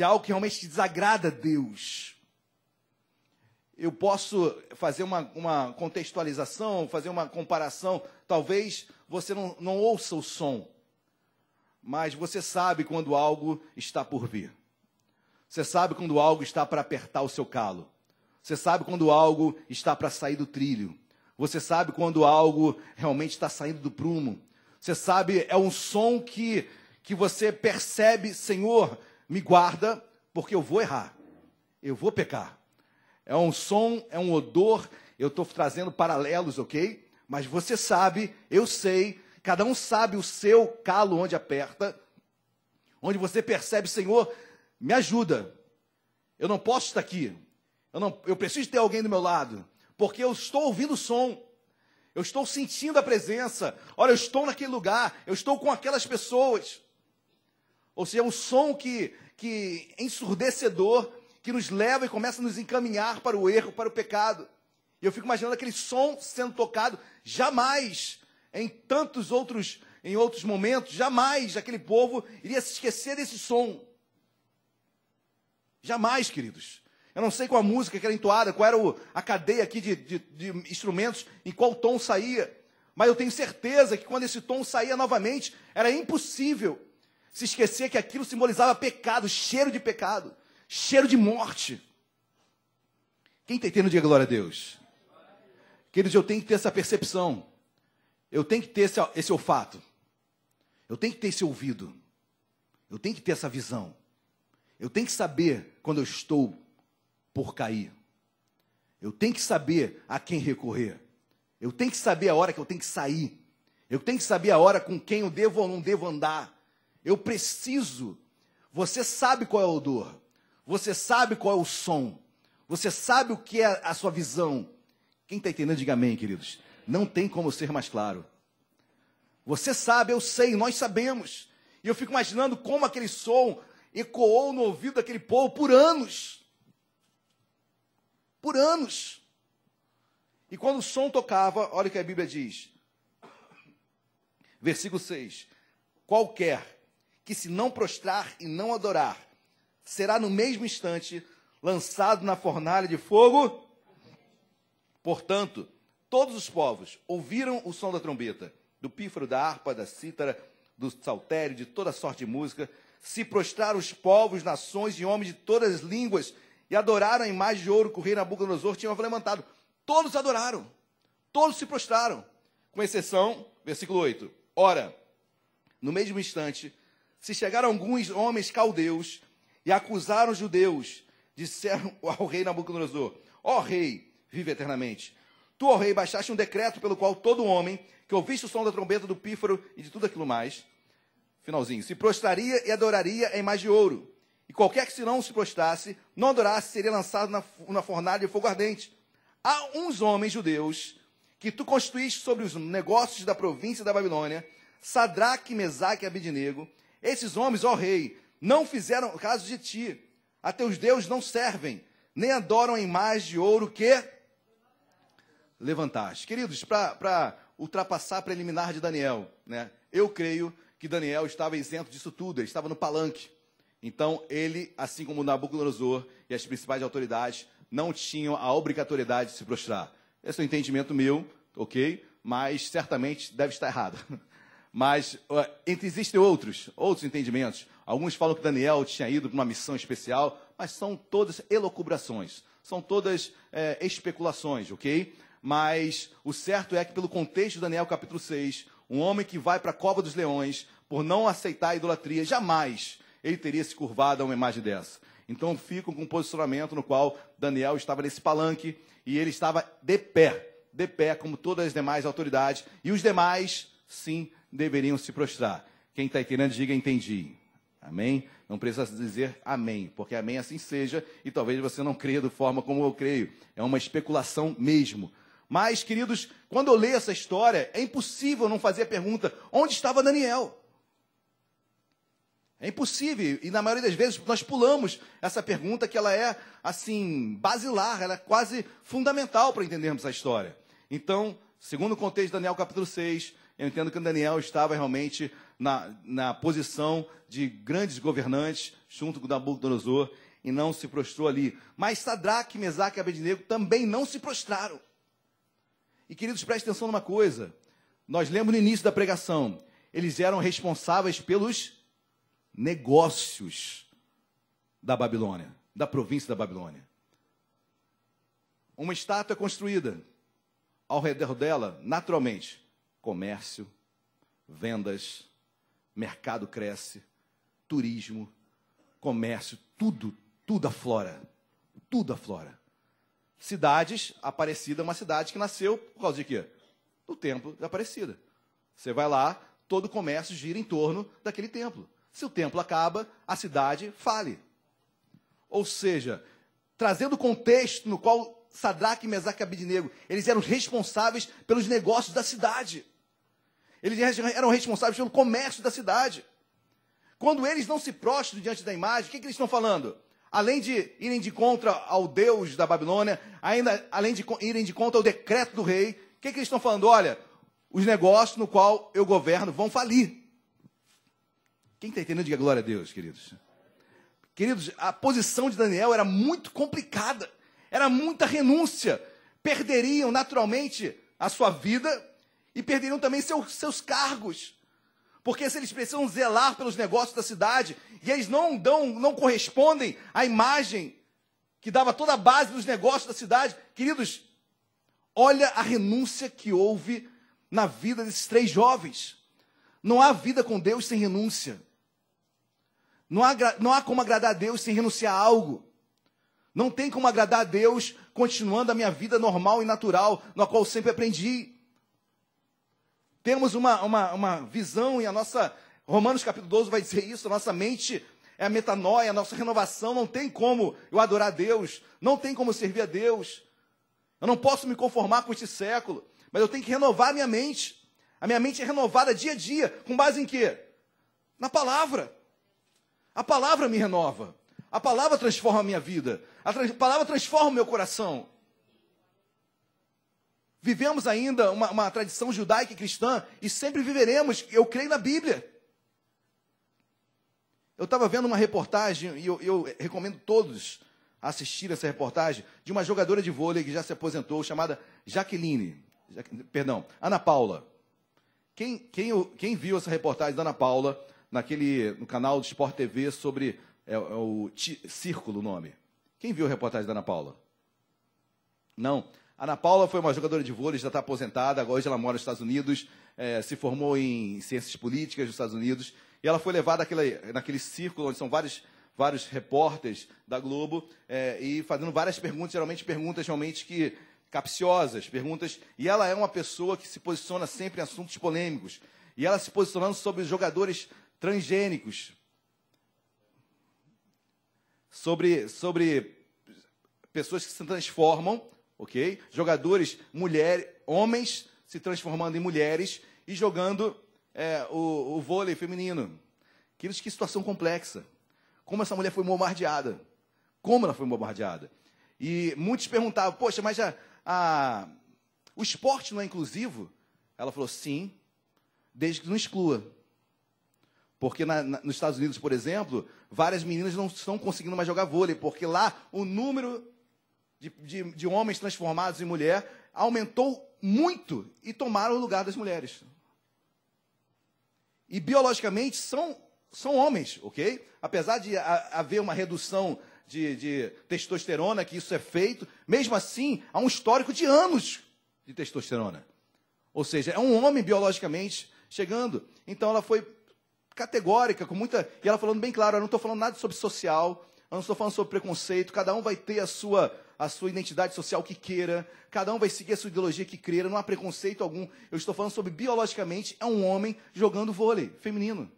algo que realmente desagrada a Deus. Eu posso fazer uma contextualização, fazer uma comparação. Talvez você não ouça o som, mas você sabe quando algo está por vir. Você sabe quando algo está para apertar o seu calo. Você sabe quando algo está para sair do trilho. Você sabe quando algo realmente está saindo do prumo. Você sabe, é um som que você percebe, Senhor, me guarda, porque eu vou errar, eu vou pecar. É um som, é um odor, eu estou trazendo paralelos, ok? Mas você sabe, eu sei, cada um sabe o seu calo onde aperta, onde você percebe, Senhor, me ajuda. Eu não posso estar aqui. Eu preciso ter alguém do meu lado, porque eu estou ouvindo o som. Eu estou sentindo a presença. Olha, eu estou naquele lugar, eu estou com aquelas pessoas. Ou seja, é um som que ensurdecedor, que nos leva e começa a nos encaminhar para o erro, para o pecado. E eu fico imaginando aquele som sendo tocado. Jamais, em outros momentos, jamais aquele povo iria se esquecer desse som. Jamais, queridos. Eu não sei qual a música que era entoada, qual era a cadeia aqui de instrumentos, em qual tom saía. Mas eu tenho certeza que quando esse tom saía novamente, era impossível se esquecer que aquilo simbolizava pecado, cheiro de morte. Quem está entendendo, diga glória a Deus. Queridos, eu tenho que ter essa percepção. Eu tenho que ter esse olfato. Eu tenho que ter esse ouvido. Eu tenho que ter essa visão. Eu tenho que saber quando eu estou por cair. Eu tenho que saber a quem recorrer. Eu tenho que saber a hora que eu tenho que sair. Eu tenho que saber a hora com quem eu devo ou não devo andar. Eu preciso. Você sabe qual é o odor. Você sabe qual é o som. Você sabe o que é a sua visão. Quem está entendendo, diga amém, queridos. Não tem como ser mais claro. Você sabe, eu sei, nós sabemos. E eu fico imaginando como aquele som ecoou no ouvido daquele povo por anos. Por anos. E quando o som tocava, olha o que a Bíblia diz. Versículo 6. Qualquer que se não prostrar e não adorar, será no mesmo instante lançado na fornalha de fogo. Portanto, todos os povos ouviram o som da trombeta, do pífaro, da harpa, da cítara, do saltério, de toda sorte de música. Se prostraram os povos, nações e homens de todas as línguas e adoraram a imagem de ouro que o rei Nabucodonosor tinha levantado. Todos adoraram, todos se prostraram, com exceção, versículo 8. Ora, no mesmo instante, se chegaram alguns homens caldeus e acusaram os judeus, disseram ao rei Nabucodonosor: ó rei, vive eternamente. Tu, ó rei, baixaste um decreto pelo qual todo homem que ouvisse o som da trombeta, do pífaro e de tudo aquilo mais, finalzinho, se prostraria e adoraria a imagem de ouro. E qualquer que se não se prostrasse, não adorasse, seria lançado na fornalha de fogo ardente. Há uns homens judeus que tu constituíste sobre os negócios da província da Babilônia, Sadraque, Mesaque e Abednego. Esses homens, ó rei, não fizeram caso de ti. A teus deuses não servem, nem adoram a imagem de ouro que levantaste. Queridos, para ultrapassar a preliminar de Daniel, né? Eu creio que Daniel estava isento disso tudo, ele estava no palanque. Então, ele, assim como Nabucodonosor e as principais autoridades, não tinham a obrigatoriedade de se prostrar. Esse é o entendimento meu, ok? Mas certamente deve estar errado. Mas existem outros entendimentos. Alguns falam que Daniel tinha ido para uma missão especial, mas são todas elucubrações, são todas especulações, ok? Mas o certo é que, pelo contexto de Daniel capítulo 6, um homem que vai para a cova dos leões, por não aceitar a idolatria, jamais ele teria se curvado a uma imagem dessa. Então ficam com um posicionamento no qual Daniel estava nesse palanque e ele estava de pé, como todas as demais autoridades, e os demais, sim, deveriam se prostrar. Quem está entendendo, diga entendi. Amém? Não precisa dizer amém, porque amém assim seja, e talvez você não creia da forma como eu creio. É uma especulação mesmo. Mas, queridos, quando eu leio essa história, é impossível não fazer a pergunta: onde estava Daniel? É impossível, e na maioria das vezes nós pulamos essa pergunta, que ela é, assim, basilar, ela é quase fundamental para entendermos a história. Então, segundo o contexto de Daniel capítulo 6, eu entendo que Daniel estava realmente na posição de grandes governantes, junto com Nabucodonosor, e não se prostrou ali. Mas Sadraque, Mesaque e Abednego também não se prostraram. E, queridos, prestem atenção numa coisa. Nós lemos no início da pregação, eles eram responsáveis pelos negócios da Babilônia, da província da Babilônia. Uma estátua é construída. Ao redor dela, naturalmente, comércio, vendas, mercado cresce, turismo, comércio, tudo tudo aflora. Tudo aflora. Cidades, Aparecida é uma cidade que nasceu por causa de quê? Do templo de Aparecida. Você vai lá, todo o comércio gira em torno daquele templo. Se o templo acaba, a cidade fale. Ou seja, trazendo o contexto no qual Sadraque, Mesaque e Abednego, eles eram responsáveis pelos negócios da cidade. Eles eram responsáveis pelo comércio da cidade. Quando eles não se prostram diante da imagem, o que eles estão falando? Além de irem de contra ao Deus da Babilônia, além de irem de contra ao decreto do rei, o que eles estão falando? Olha, os negócios no qual eu governo vão falir. Quem está entendendo, diga glória a Deus, queridos. Queridos, a posição de Daniel era muito complicada. Era muita renúncia. Perderiam naturalmente a sua vida e perderiam também seus cargos. Porque se eles precisam zelar pelos negócios da cidade e eles não correspondem à imagem que dava toda a base dos negócios da cidade, queridos, olha a renúncia que houve na vida desses 3 jovens. Não há vida com Deus sem renúncia. Não há como agradar a Deus sem renunciar a algo. Não tem como agradar a Deus continuando a minha vida normal e natural, na qual eu sempre aprendi. Temos uma visão, e a nossa, Romanos capítulo 12 vai dizer isso, a nossa mente é a metanoia, a nossa renovação. Não tem como eu adorar a Deus, não tem como servir a Deus. Eu não posso me conformar com este século, mas eu tenho que renovar a minha mente. A minha mente é renovada dia a dia, com base em quê? Na palavra. A palavra me renova. A palavra transforma a minha vida. A palavra transforma o meu coração. Vivemos ainda uma tradição judaica e cristã e sempre viveremos. Eu creio na Bíblia. Eu estava vendo uma reportagem, e eu recomendo todos assistir essa reportagem, de uma jogadora de vôlei que já se aposentou, chamada Ana Paula. Quem viu essa reportagem da Ana Paula no canal do Sport TV sobre o Círculo, o nome? Quem viu a reportagem da Ana Paula? Não. Ana Paula foi uma jogadora de vôlei, já está aposentada, agora hoje ela mora nos Estados Unidos, se formou em ciências políticas dos Estados Unidos, e ela foi levada naquele círculo onde são vários repórteres da Globo, e fazendo várias perguntas, geralmente perguntas que capciosas, e ela é uma pessoa que se posiciona sempre em assuntos polêmicos, e ela se posicionando sobre os jogadores transgênicos, sobre pessoas que se transformam, ok? Jogadores, homens se transformando em mulheres e jogando o vôlei feminino. Que situação complexa. Como essa mulher foi bombardeada. Como ela foi bombardeada. E muitos perguntavam, poxa, mas o esporte não é inclusivo? Ela falou, sim, desde que não exclua. Porque nos Estados Unidos, por exemplo, várias meninas não estão conseguindo mais jogar vôlei, porque lá o número de homens transformados em mulher aumentou muito e tomaram o lugar das mulheres. E biologicamente são homens, ok? Apesar de haver uma redução de testosterona, que isso é feito, mesmo assim há um histórico de anos de testosterona. Ou seja, é um homem biologicamente chegando. Então ela foi categórica, e ela falando bem claro, eu não estou falando nada sobre social, eu não estou falando sobre preconceito, cada um vai ter a sua identidade social que queira, cada um vai seguir a sua ideologia que queira, não há preconceito algum. Eu estou falando sobre, biologicamente, é um homem jogando vôlei feminino.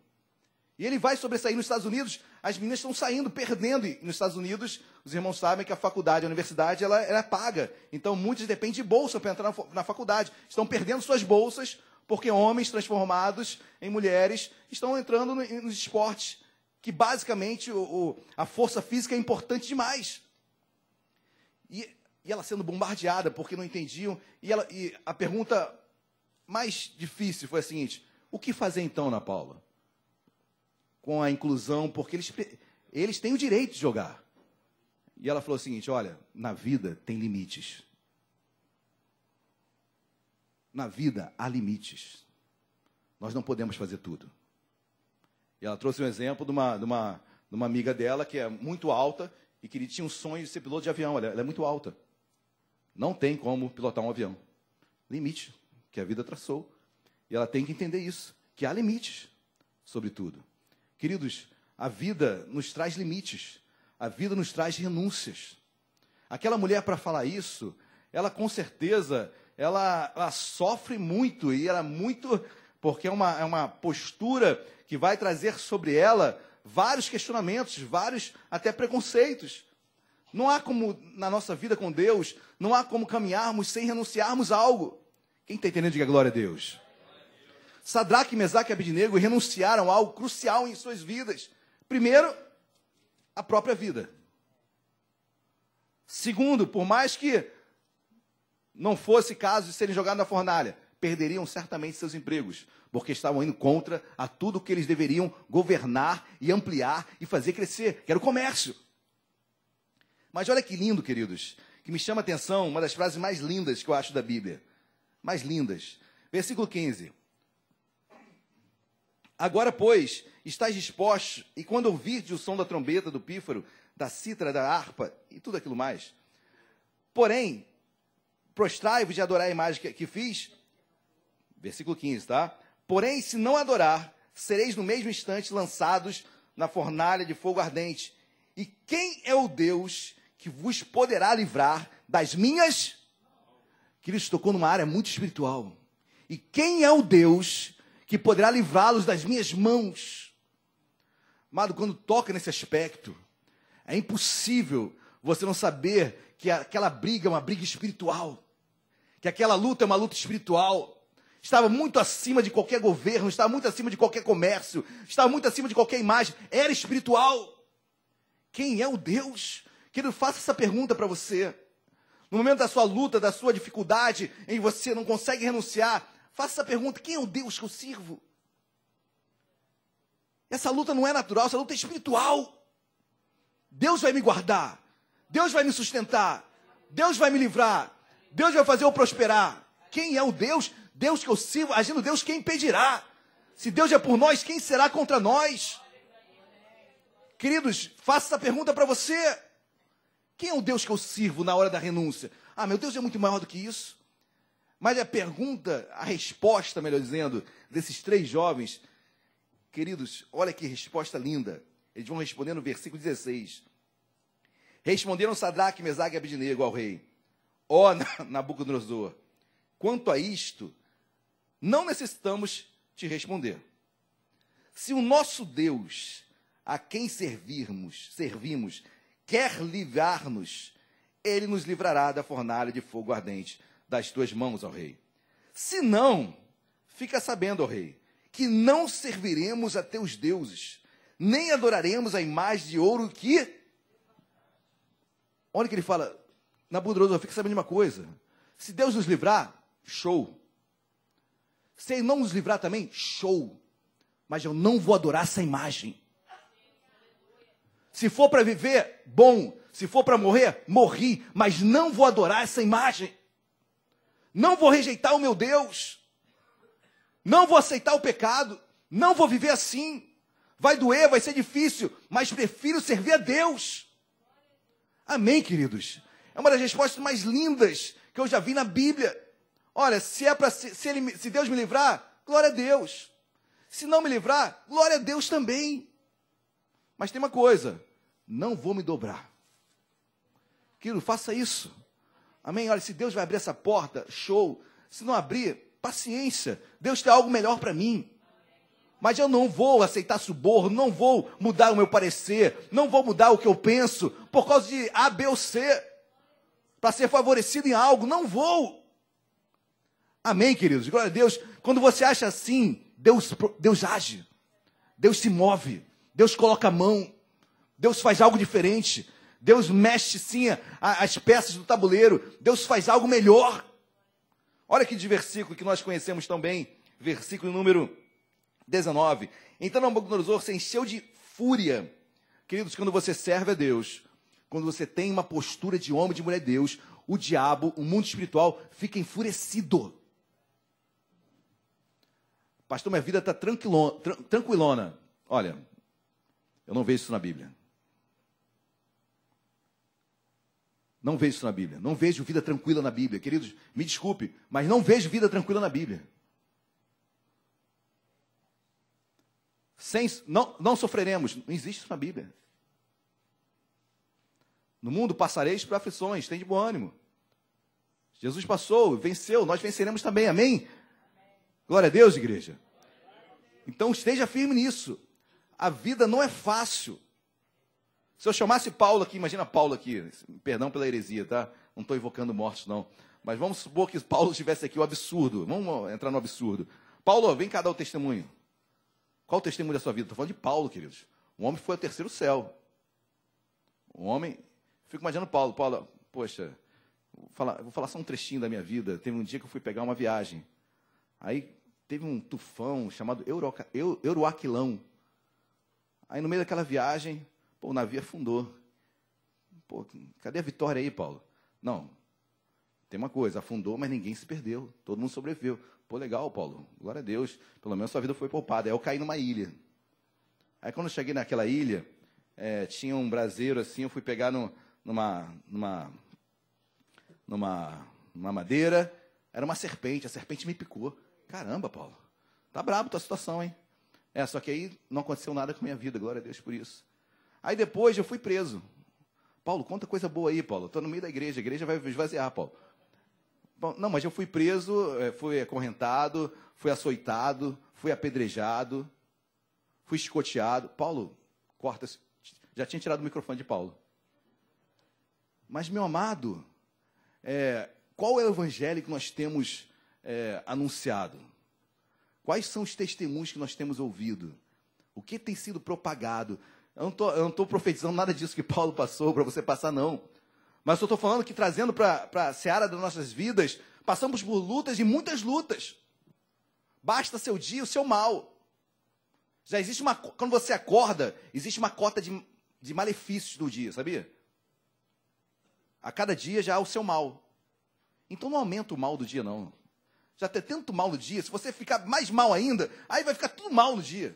E ele vai sobressair nos Estados Unidos, as meninas estão saindo, perdendo. E nos Estados Unidos, os irmãos sabem que a faculdade, a universidade, ela é paga. Então, muitos dependem de bolsa para entrar na faculdade. Estão perdendo suas bolsas, porque homens transformados em mulheres estão entrando nos esportes, que basicamente a força física é importante demais. E ela sendo bombardeada porque não entendiam. E a pergunta mais difícil foi a seguinte: o que fazer então, Ana Paula? Com a inclusão, porque eles têm o direito de jogar. E ela falou o seguinte: olha, na vida tem limites. Na vida há limites. Nós não podemos fazer tudo. E ela trouxe um exemplo de uma amiga dela que é muito alta e que tinha um sonho de ser piloto de avião. Ela é muito alta. Não tem como pilotar um avião. Limite que a vida traçou. E ela tem que entender isso, que há limites sobre tudo. Queridos, a vida nos traz limites. A vida nos traz renúncias. Aquela mulher, para falar isso, ela com certeza, ela sofre muito, e ela muito, porque é uma postura que vai trazer sobre ela vários questionamentos, vários até preconceitos. Não há como, na nossa vida com Deus, não há como caminharmos sem renunciarmos a algo. Quem está entendendo, diga glória a Deus. Sadraque, Mesaque e Abednego renunciaram a algo crucial em suas vidas. Primeiro, a própria vida. Segundo, por mais que não fosse caso de serem jogados na fornalha, perderiam certamente seus empregos, porque estavam indo contra a tudo que eles deveriam governar e ampliar e fazer crescer, que era o comércio. Mas olha que lindo, queridos, que me chama a atenção, uma das frases mais lindas que eu acho da Bíblia. Mais lindas. Versículo 15. Agora, pois, estáis dispostos, e quando ouvirdes o som da trombeta, do pífaro, da cítara, da harpa, e tudo aquilo mais. Porém, prostrai-vos e adorai a imagem que fiz. Versículo 15, tá? Porém, se não adorar, sereis no mesmo instante lançados na fornalha de fogo ardente. E quem é o Deus que vos poderá livrar das minhas... Cristo tocou numa área muito espiritual. E quem é o Deus que poderá livrá-los das minhas mãos? Amado, quando toca nesse aspecto, é impossível você não saber que aquela briga é uma briga espiritual. Que aquela luta é uma luta espiritual. Estava muito acima de qualquer governo, estava muito acima de qualquer comércio, estava muito acima de qualquer imagem. Era espiritual. Quem é o Deus? Querido, faça essa pergunta para você. No momento da sua luta, da sua dificuldade, em que você não consegue renunciar, faça essa pergunta: quem é o Deus que eu sirvo? Essa luta não é natural, essa luta é espiritual. Deus vai me guardar, Deus vai me sustentar, Deus vai me livrar, Deus vai fazer eu prosperar. Quem é o Deus? Deus que eu sirvo, agindo Deus, quem impedirá? Se Deus é por nós, quem será contra nós? Queridos, faça essa pergunta para você. Quem é o Deus que eu sirvo na hora da renúncia? Ah, meu Deus é muito maior do que isso. Mas a pergunta, a resposta, melhor dizendo, desses 3 jovens, queridos, olha que resposta linda. Eles vão responder no versículo 16. Responderam Sadraque, Mesaque e Abednego ao rei: ó Nabucodonosor, quanto a isto, não necessitamos te responder. Se o nosso Deus, a quem servimos, quer livrar-nos, ele nos livrará da fornalha de fogo ardente das tuas mãos, ó rei. Se não, fica sabendo, ó rei, que não serviremos a teus deuses, nem adoraremos a imagem de ouro que... Olha que ele fala: Nabucodonosor, fica sabendo de uma coisa. Se Deus nos livrar, show. Se ele não nos livrar também, show. Mas eu não vou adorar essa imagem. Se for para viver, bom. Se for para morrer, morri. Mas não vou adorar essa imagem. Não vou rejeitar o meu Deus. Não vou aceitar o pecado. Não vou viver assim. Vai doer, vai ser difícil. Mas prefiro servir a Deus. Amém, queridos? É uma das respostas mais lindas que eu já vi na Bíblia. Olha, se Deus me livrar, glória a Deus. Se não me livrar, glória a Deus também. Mas tem uma coisa: não vou me dobrar. Querido, faça isso. Amém? Olha, se Deus vai abrir essa porta, show. Se não abrir, paciência. Deus tem algo melhor para mim. Mas eu não vou aceitar suborno, não vou mudar o meu parecer, não vou mudar o que eu penso, por causa de A, B ou C, para ser favorecido em algo, não vou. Amém, queridos? Glória a Deus. Quando você acha assim, Deus age, Deus se move, Deus coloca a mão, Deus faz algo diferente, Deus mexe sim as peças do tabuleiro, Deus faz algo melhor. Olha que de versículo que nós conhecemos tão bem, versículo número 19. Então Nabucodonosor se encheu de fúria. Queridos, quando você serve a Deus, quando você tem uma postura de homem, de mulher de Deus, o diabo, o mundo espiritual, fica enfurecido. Pastor, minha vida está tranquilona. Olha, eu não vejo isso na Bíblia. Não vejo isso na Bíblia. Não vejo vida tranquila na Bíblia. Queridos, me desculpe, mas não vejo vida tranquila na Bíblia. Não sofreremos. Não existe isso na Bíblia. No mundo passareis por aflições, tem de bom ânimo. Jesus passou, venceu, nós venceremos também, amém? Glória a Deus, igreja. Então esteja firme nisso. A vida não é fácil. Se eu chamasse Paulo aqui, imagina Paulo aqui, perdão pela heresia, tá? Não estou invocando mortos, não. Mas vamos supor que Paulo estivesse aqui, o absurdo. Vamos entrar no absurdo. Paulo, vem cá dar o testemunho. Qual o testemunho da sua vida? Estou falando de Paulo, queridos. O homem foi ao terceiro céu. O homem... Fico imaginando Paulo. Paulo, poxa, vou falar só um trechinho da minha vida. Teve um dia que eu fui pegar uma viagem. Aí teve um tufão chamado Euroaquilão. Aí no meio daquela viagem, o navio afundou. Cadê a vitória aí, Paulo? Não, tem uma coisa, afundou, mas ninguém se perdeu. Todo mundo sobreviveu. Legal, Paulo, glória a Deus. Pelo menos sua vida foi poupada. Aí eu caí numa ilha. Aí quando eu cheguei naquela ilha, tinha um braseiro assim, eu fui pegar numa madeira, era uma serpente, a serpente me picou. Caramba, Paulo, tá brabo tua situação, hein? Só que aí não aconteceu nada com a minha vida, glória a Deus por isso. Aí depois eu fui preso. Paulo, conta coisa boa aí, Paulo. Estou no meio da igreja, a igreja vai esvaziar, Paulo. Não, mas eu fui preso, fui acorrentado, fui açoitado, fui apedrejado, fui chicoteado. Paulo, corta, já tinha tirado o microfone de Paulo. Mas, meu amado, qual é o evangelho que nós temos anunciado? Quais são os testemunhos que nós temos ouvido? O que tem sido propagado? Eu não estou profetizando nada disso que Paulo passou para você passar, não. Mas eu estou falando que, trazendo para a seara das nossas vidas, passamos por lutas e muitas lutas. Basta seu dia, o seu mal. Já existe quando você acorda, existe uma cota de malefícios do dia, sabia? A cada dia já há o seu mal. Então não aumenta o mal do dia, não. Já tem tanto mal no dia, se você ficar mais mal ainda, aí vai ficar tudo mal no dia.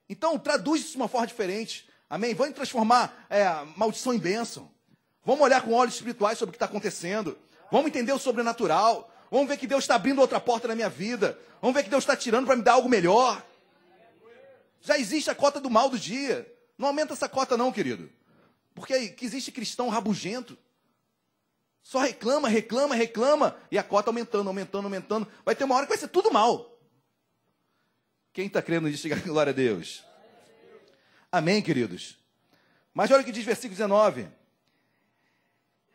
Então traduz isso de uma forma diferente. Amém? Vamos transformar a maldição em bênção. Vamos olhar com olhos espirituais sobre o que está acontecendo. Vamos entender o sobrenatural. Vamos ver que Deus está abrindo outra porta na minha vida. Vamos ver que Deus está tirando para me dar algo melhor. Já existe a cota do mal do dia. Não aumenta essa cota não, querido. Porque existe cristão rabugento. Só reclama, reclama, reclama. E a cota aumentando, aumentando, aumentando. Vai ter uma hora que vai ser tudo mal. Quem está crendo nisso, diga glória a Deus. Amém, queridos? Mas olha o que diz versículo 19.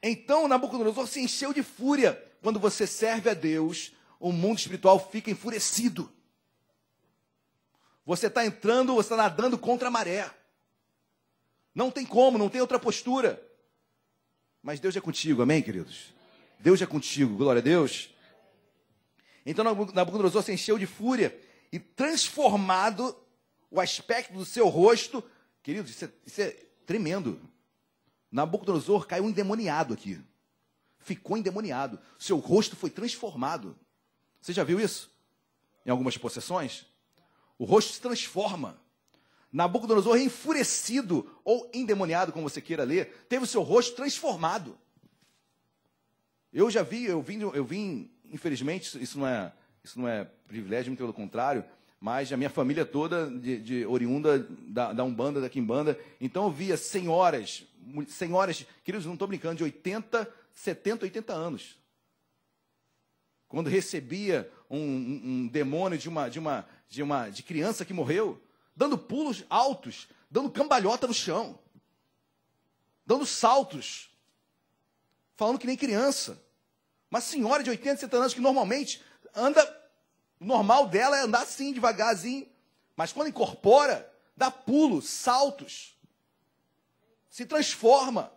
Então Nabucodonosor se encheu de fúria. Quando você serve a Deus, o mundo espiritual fica enfurecido. Você está entrando, você está nadando contra a maré. Não tem como, não tem outra postura. Mas Deus é contigo, amém, queridos? Deus é contigo, glória a Deus. Então Nabucodonosor se encheu de fúria e, transformado o aspecto do seu rosto, queridos, isso é tremendo. Nabucodonosor caiu endemoniado aqui. Ficou endemoniado. Seu rosto foi transformado. Você já viu isso? Em algumas possessões? O rosto se transforma. Nabucodonosor, enfurecido ou endemoniado, como você queira ler, teve o seu rosto transformado. Eu já vi, eu vim, infelizmente, isso não é privilégio, muito pelo contrário, mas a minha família toda, de oriunda da Umbanda, da Quimbanda, então eu via senhoras, queridos, não estou brincando, de 80, 70, 80 anos. Quando recebia um demônio de criança que morreu, dando pulos altos, dando cambalhota no chão, dando saltos, falando que nem criança. Uma senhora de 80, 70 anos que normalmente anda, o normal dela é andar assim, devagarzinho, mas quando incorpora, dá pulos, saltos, se transforma.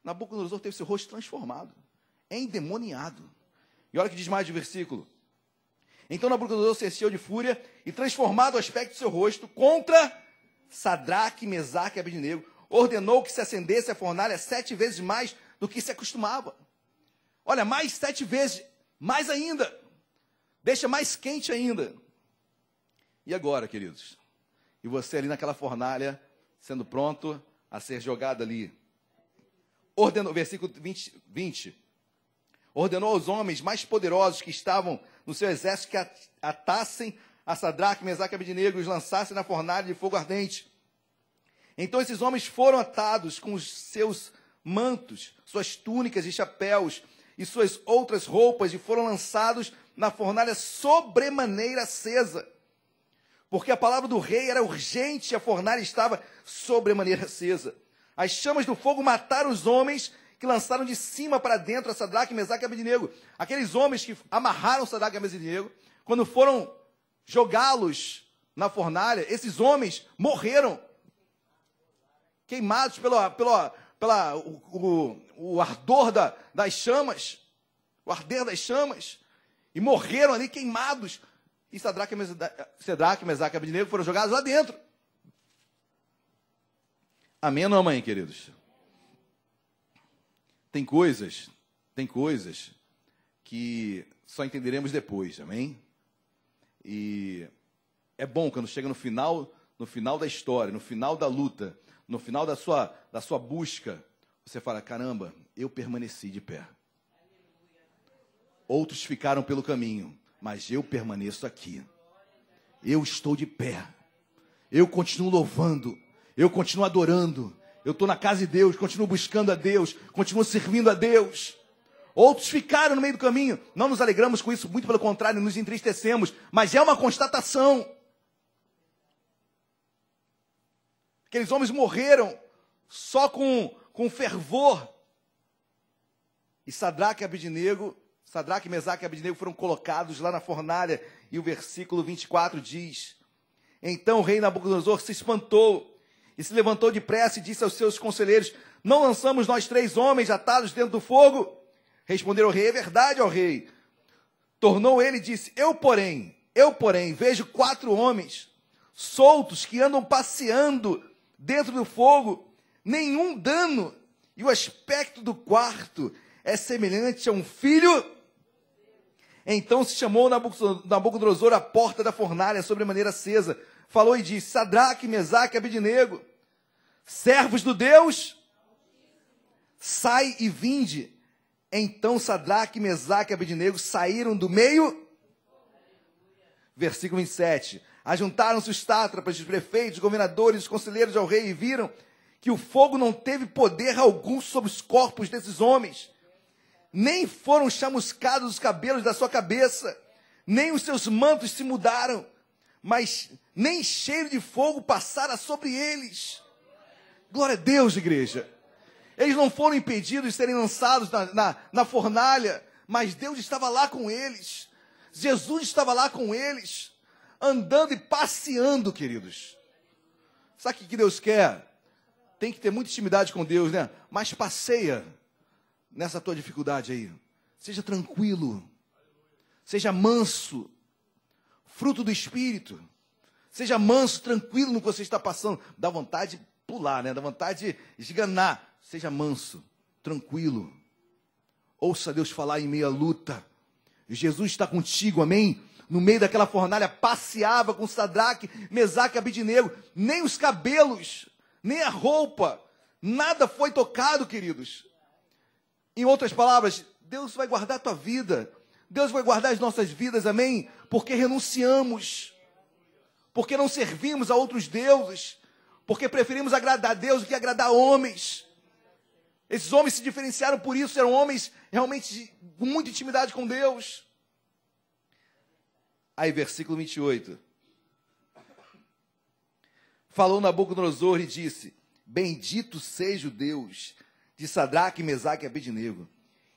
Nabucodonosor teve seu rosto transformado, endemoniado. E olha o que diz mais de versículo. Então Nabucodonosor se encheu de fúria e, transformado o aspecto do seu rosto, contra Sadraque, Mesaque e Abednego, ordenou que se acendesse a fornalha 7 vezes mais do que se acostumava. Olha, mais 7 vezes, mais ainda. Deixa mais quente ainda. E agora, queridos? E você ali naquela fornalha, sendo pronto a ser jogado ali. Ordenou, versículo 20. Ordenou aos homens mais poderosos que estavam no seu exército que atassem a Sadraque, Mesaque e Abednego e os lançassem na fornalha de fogo ardente. Então esses homens foram atados com os seus mantos, suas túnicas e chapéus e suas outras roupas e foram lançados na fornalha sobremaneira acesa. Porque a palavra do rei era urgente e a fornalha estava sobremaneira acesa. As chamas do fogo mataram os homens que lançaram de cima para dentro a Sadraque, Mesaque e Abednego. Aqueles homens que amarraram Sadraque e Abednego, quando foram jogá-los na fornalha, esses homens morreram, queimados pelo ardor das chamas, o arder das chamas, e morreram ali queimados. E Sadraque, Mesaque e Abednego foram jogados lá dentro. Amém ou não, amém, queridos? Tem coisas que só entenderemos depois, amém? E é bom quando chega no final da história, no final da luta, no final da sua busca, você fala, caramba, eu permaneci de pé. Outros ficaram pelo caminho, mas eu permaneço aqui. Eu estou de pé. Eu continuo louvando. Eu continuo adorando. Eu estou na casa de Deus, continuo buscando a Deus, continuo servindo a Deus. Outros ficaram no meio do caminho. Não nos alegramos com isso, muito pelo contrário, nos entristecemos. Mas é uma constatação. Aqueles homens morreram só com fervor. E Sadraque, Mesaque e Abednego foram colocados lá na fornalha. E o versículo 24 diz: Então o rei Nabucodonosor se espantou e se levantou depressa e disse aos seus conselheiros: Não lançamos nós 3 homens atados dentro do fogo? Responderam ao rei: É verdade, ó rei. Tornou ele e disse: Eu, porém, vejo 4 homens soltos que andam passeando dentro do fogo, nenhum dano, e o aspecto do quarto é semelhante a um filho. Então se chamou Nabucodonosor à porta da fornalha sobremaneira acesa, falou e disse: Sadraque, Mesaque e Abednego, servos do Deus, sai e vinde. Então Sadraque, Mesaque e Abednego saíram do meio. Versículo 27. Ajuntaram-se os sátrapas, os prefeitos, os governadores, os conselheiros ao rei e viram que o fogo não teve poder algum sobre os corpos desses homens, nem foram chamuscados os cabelos da sua cabeça, nem os seus mantos se mudaram, mas nem cheiro de fogo passara sobre eles. Glória a Deus, igreja. Eles não foram impedidos de serem lançados na fornalha, mas Deus estava lá com eles. Jesus estava lá com eles, andando e passeando, queridos. Sabe o que Deus quer? Tem que ter muita intimidade com Deus, né? Mas passeia nessa tua dificuldade aí. Seja tranquilo. Seja manso. Fruto do Espírito. Seja manso, tranquilo no que você está passando. Dá vontade de pular, né? Dá vontade de esganar. Seja manso, tranquilo. Ouça Deus falar em meio à luta. Jesus está contigo, amém? No meio daquela fornalha, passeava com Sadraque, Mesaque e Abednego. Nem os cabelos, nem a roupa, nada foi tocado, queridos. Em outras palavras, Deus vai guardar a tua vida. Deus vai guardar as nossas vidas, amém? Porque renunciamos. Porque não servimos a outros deuses. Porque preferimos agradar a Deus do que agradar homens. Esses homens se diferenciaram por isso, eram homens realmente com muita intimidade com Deus. Aí, versículo 28. Falou Nabucodonosor e disse: Bendito seja o Deus de Sadraque, Mesaque e Abednego,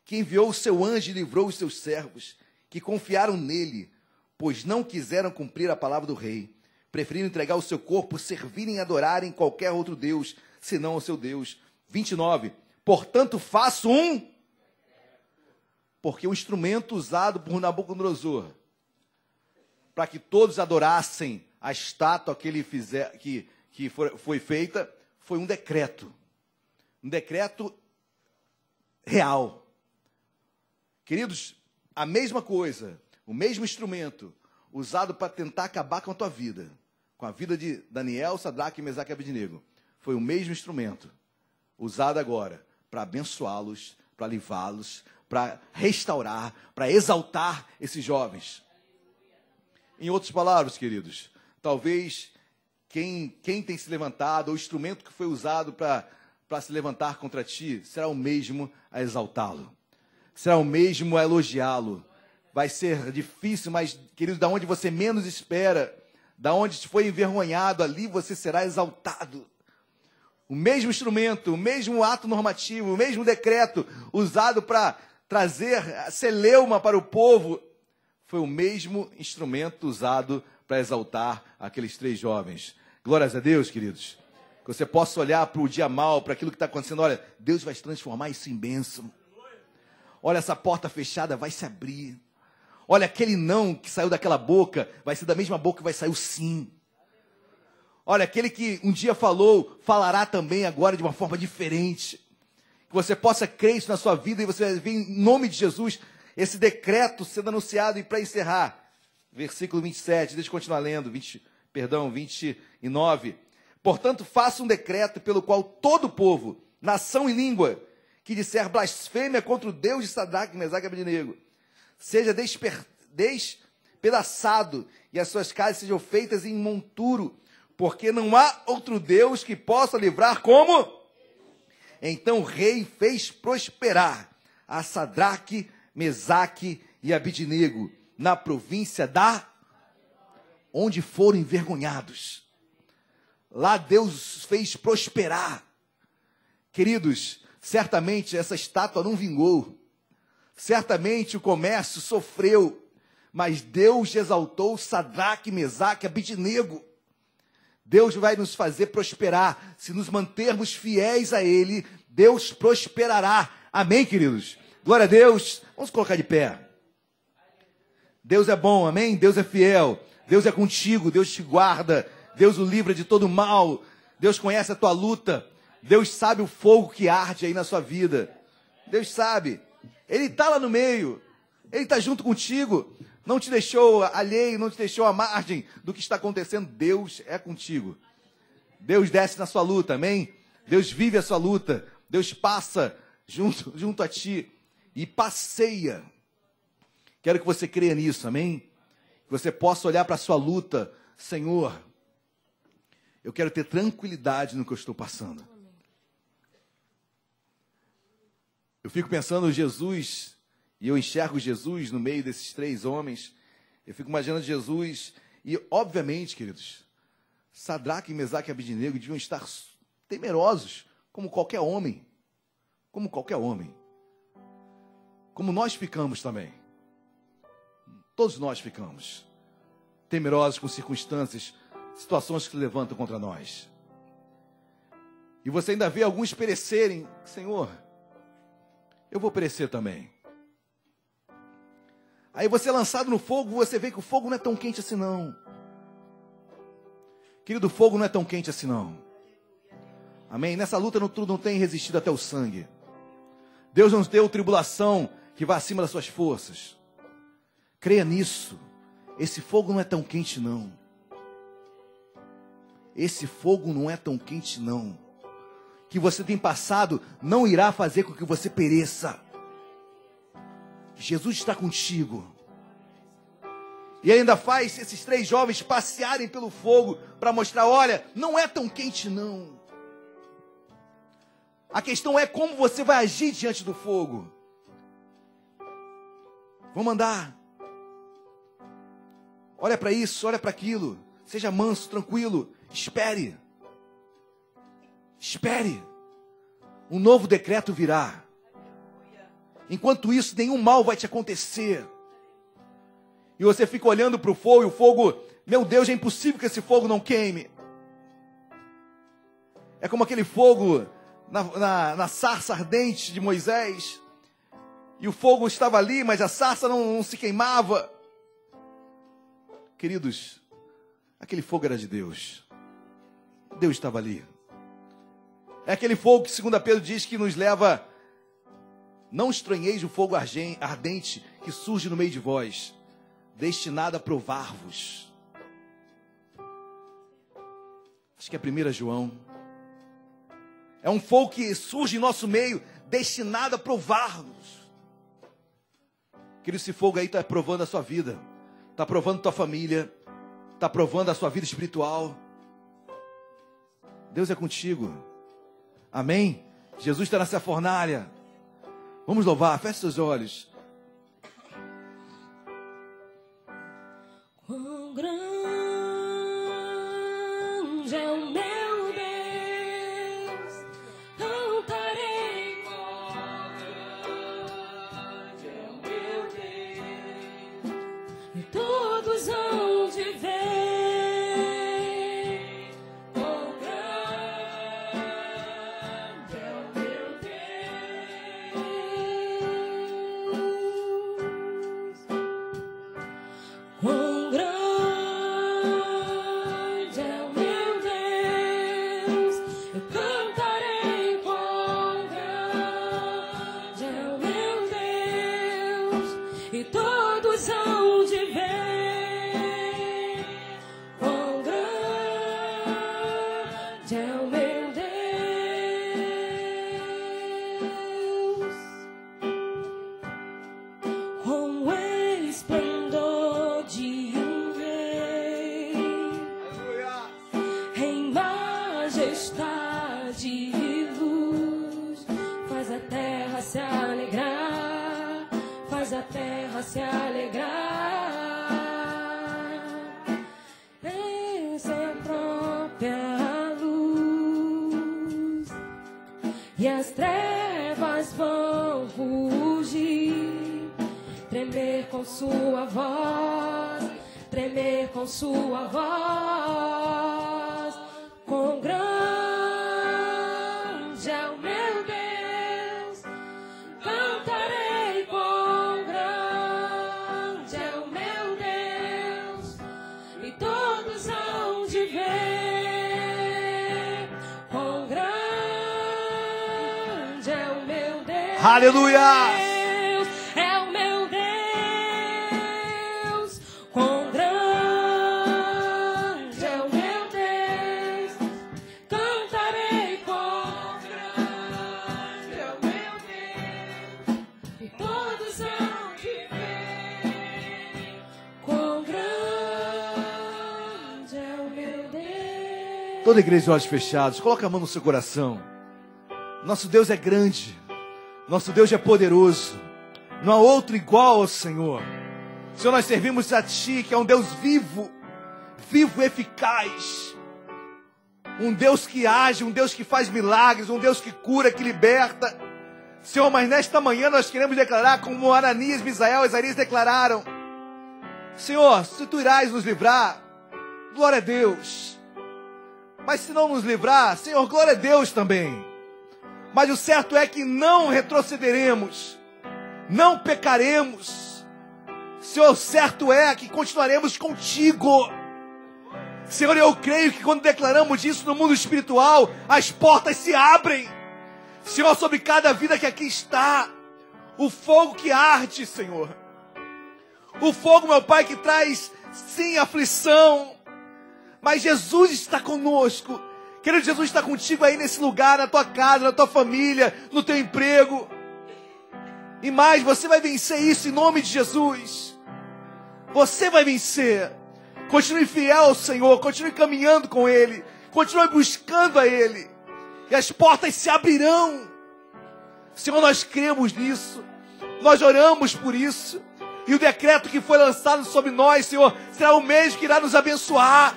que enviou o seu anjo e livrou os seus servos, que confiaram nele, pois não quiseram cumprir a palavra do rei, preferiram entregar o seu corpo, servirem e adorarem qualquer outro Deus, senão o seu Deus. 29. Portanto, faço porque o instrumento usado por Nabucodonosor, para que todos adorassem a estátua que ele foi feita, foi um decreto. Um decreto real. Queridos, a mesma coisa, o mesmo instrumento usado para tentar acabar com a tua vida, com a vida de Daniel, Sadraque, Mesaque e Abednego, foi o mesmo instrumento usado agora para abençoá-los, para livrá-los, para restaurar, para exaltar esses jovens. Em outras palavras, queridos, talvez quem tem se levantado, ou o instrumento que foi usado para se levantar contra ti, será o mesmo a exaltá-lo. Será o mesmo a elogiá-lo. Vai ser difícil, mas, querido, da onde você menos espera, da onde te foi envergonhado, ali você será exaltado. O mesmo instrumento, o mesmo ato normativo, o mesmo decreto usado para trazer celeuma para o povo, foi o mesmo instrumento usado para exaltar aqueles 3 jovens. Glórias a Deus, queridos. Que você possa olhar para o dia mal, para aquilo que está acontecendo. Olha, Deus vai transformar isso em bênção. Olha, essa porta fechada vai se abrir. Olha, aquele não que saiu daquela boca, vai ser da mesma boca que vai sair o sim. Olha, aquele que um dia falou, falará também agora de uma forma diferente. Que você possa crer isso na sua vida e você vai ver em nome de Jesus esse decreto sendo anunciado. E para encerrar, versículo 27, deixa eu continuar lendo, 29. Portanto, faça um decreto pelo qual todo o povo, nação e língua, que disser blasfêmia contra o Deus de Sadraque, Mesaque e Abednego, seja despedaçado e as suas casas sejam feitas em monturo, porque não há outro Deus que possa livrar como? Então o rei fez prosperar a Sadraque, Mesaque e Abednego na província onde foram envergonhados. Lá Deus fez prosperar. Queridos, certamente essa estátua não vingou. Certamente o comércio sofreu. Mas Deus exaltou Sadraque, Mesaque e Abednego. Deus vai nos fazer prosperar. Se nos mantermos fiéis a Ele, Deus prosperará. Amém, queridos? Glória a Deus. Vamos colocar de pé. Deus é bom, amém? Deus é fiel. Deus é contigo, Deus te guarda. Deus o livra de todo mal. Deus conhece a tua luta. Deus sabe o fogo que arde aí na sua vida. Deus sabe. Ele está lá no meio. Ele está junto contigo. Não te deixou alheio, não te deixou à margem do que está acontecendo. Deus é contigo. Deus desce na sua luta, amém? Deus vive a sua luta. Deus passa junto a ti e passeia. Quero que você creia nisso, amém? Que você possa olhar para a sua luta. Senhor, eu quero ter tranquilidade no que eu estou passando. Eu fico pensando Jesus, e eu enxergo Jesus no meio desses 3 homens. Eu fico imaginando Jesus, e obviamente, queridos, Sadraque, Mesaque e Abednego deviam estar temerosos, como qualquer homem. Como qualquer homem. Como nós ficamos também. Todos nós ficamos temerosos com circunstâncias, situações que se levantam contra nós. E você ainda vê alguns perecerem. Senhor, eu vou perecer também. Aí você é lançado no fogo, você vê que o fogo não é tão quente assim não. Querido, o fogo não é tão quente assim não. Amém? Nessa luta tu não tem resistido até o sangue. Deus não nos deu tribulação que vá acima das suas forças. Creia nisso. Esse fogo não é tão quente não. Esse fogo não é tão quente não. Que você tem passado não irá fazer com que você pereça. Jesus está contigo. E ainda faz esses 3 jovens passearem pelo fogo para mostrar, olha, não é tão quente não. A questão é como você vai agir diante do fogo. Vamos andar. Olha para isso, olha para aquilo. Seja manso, tranquilo. Espere. Espere. Um novo decreto virá. Enquanto isso, nenhum mal vai te acontecer. E você fica olhando para o fogo, e o fogo, meu Deus, é impossível que esse fogo não queime. É como aquele fogo na sarça ardente de Moisés. E o fogo estava ali, mas a sarça não se queimava. Queridos, aquele fogo era de Deus. Deus estava ali. É aquele fogo que, segundo Pedro diz, que nos leva... Não estranheis o fogo ardente que surge no meio de vós, destinado a provar-vos. Acho que é 1 João. É um fogo que surge em nosso meio, destinado a provar-nos. Querido, esse fogo aí está provando a sua vida, está provando a tua família, está provando a sua vida espiritual. Deus é contigo. Amém? Jesus está nessa fornalha. Vamos louvar, feche seus olhos. Quão grande é o meu Deus, cantarei. Quão grande é o meu Deus, e todos hão de ver. Quão grande é o meu Deus. Quão grande é o meu Deus, eu cantarei. Quão grande é o meu Deus, e todos hão de ver. Quão grande é o meu Deus. Com esplendor de um rei, em majestade e luz, faz a terra se alegrar, faz a terra se alegrar. Em sua própria luz, e as trevas vão fugir, tremer com sua voz, tremer com sua voz. Quão grande é o meu Deus, cantarei. Quão grande é o meu Deus, e todos hão de ver. Quão grande é o meu Deus. Aleluia! É o meu Deus. Quão grande é o meu Deus, cantarei. Quão grande é o meu Deus, e todos hão de ver. Quão grande é o meu Deus. Toda a igreja de olhos fechados, coloca a mão no seu coração. Nosso Deus é grande, nosso Deus é poderoso, não há outro igual ao Senhor. Senhor, nós servimos a Ti, que é um Deus vivo, vivo e eficaz, um Deus que age, um Deus que faz milagres, um Deus que cura, que liberta. Senhor, mas nesta manhã nós queremos declarar, como Ananias, Misael e Azarias declararam: Senhor, se Tu irás nos livrar, glória a Deus. Mas se não nos livrar, Senhor, glória a Deus também. Mas o certo é que não retrocederemos, não pecaremos. Senhor, o certo é que continuaremos contigo. Senhor, eu creio que quando declaramos isso no mundo espiritual, as portas se abrem. Senhor, sobre cada vida que aqui está, o fogo que arde, Senhor. O fogo, meu Pai, que traz, sim, aflição. Mas Jesus está conosco. Querido, Jesus está contigo aí nesse lugar, na tua casa, na tua família, no teu emprego. E mais, você vai vencer isso em nome de Jesus. Você vai vencer. Continue fiel ao Senhor, continue caminhando com Ele, continue buscando a Ele, e as portas se abrirão. Senhor, nós cremos nisso, nós oramos por isso, e o decreto que foi lançado sobre nós, Senhor, será o mesmo que irá nos abençoar.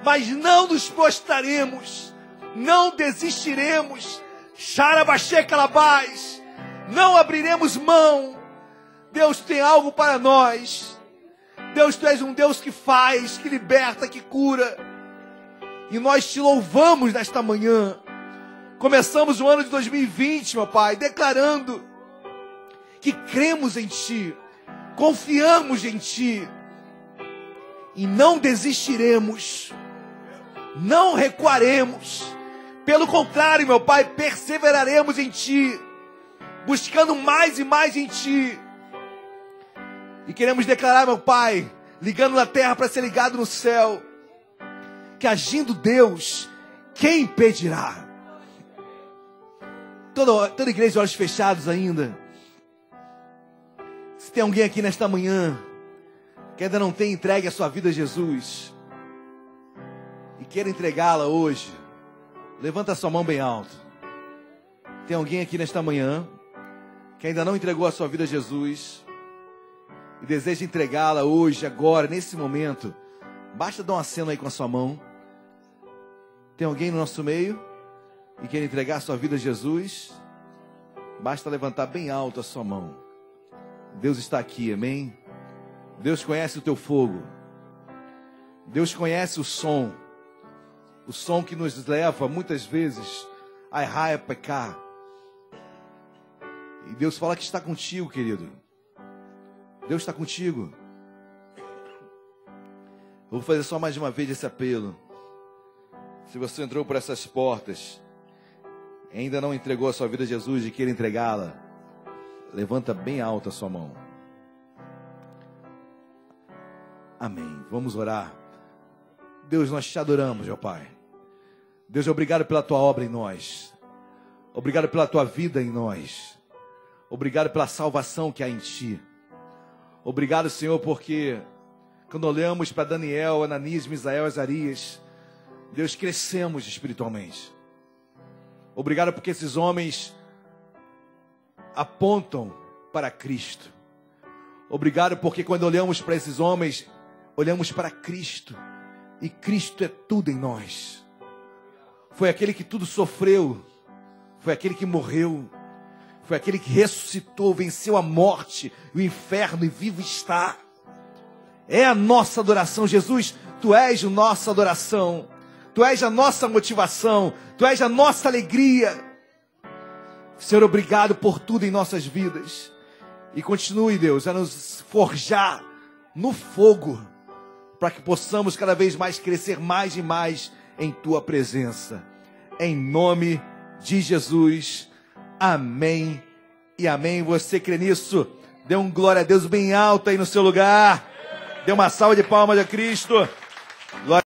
Mas não nos prostraremos, não desistiremos, Xarabaxecalabás, não abriremos mão. Deus tem algo para nós. Deus, Tu és um Deus que faz, que liberta, que cura. E nós Te louvamos nesta manhã. Começamos o ano de 2020, meu Pai, declarando que cremos em Ti, confiamos em Ti e não desistiremos, não recuaremos. Pelo contrário, meu Pai, perseveraremos em Ti, buscando mais e mais em Ti. E queremos declarar, meu Pai, ligando na terra para ser ligado no céu, que agindo Deus, quem impedirá? Toda igreja de olhos fechados ainda. Se tem alguém aqui nesta manhã que ainda não tem entregue a sua vida a Jesus, e quer entregá-la hoje, levanta a sua mão bem alto. Tem alguém aqui nesta manhã que ainda não entregou a sua vida a Jesus e deseja entregá-la hoje, agora, nesse momento? Basta dar um aceno aí com a sua mão. Tem alguém no nosso meio e quer entregar a sua vida a Jesus? Basta levantar bem alto a sua mão. Deus está aqui, amém? Deus conhece o teu fogo. Deus conhece o som que nos leva muitas vezes a errar e a pecar. E Deus fala que está contigo, querido. Deus está contigo. Vou fazer só mais uma vez esse apelo. Se você entrou por essas portas e ainda não entregou a sua vida a Jesus e quer entregá-la, levanta bem alto a sua mão. Amém. Vamos orar. Deus, nós te adoramos, meu Pai. Deus, obrigado pela tua obra em nós. Obrigado pela tua vida em nós. Obrigado pela salvação que há em ti. Obrigado, Senhor, porque quando olhamos para Daniel, Ananias, Misael, Azarias, Deus, crescemos espiritualmente. Obrigado porque esses homens apontam para Cristo. Obrigado porque quando olhamos para esses homens, olhamos para Cristo. E Cristo é tudo em nós. Foi aquele que tudo sofreu. Foi aquele que morreu. Foi aquele que ressuscitou, venceu a morte, o inferno e vivo está. É a nossa adoração, Jesus. Tu és a nossa adoração. Tu és a nossa motivação. Tu és a nossa alegria. Senhor, obrigado por tudo em nossas vidas. E continue, Deus, a nos forjar no fogo, para que possamos cada vez mais crescer mais e mais em tua presença. Em nome de Jesus. Amém e amém. Você crê nisso? Dê um glória a Deus bem alto aí no seu lugar. Dê uma salva de palmas a Cristo. Glória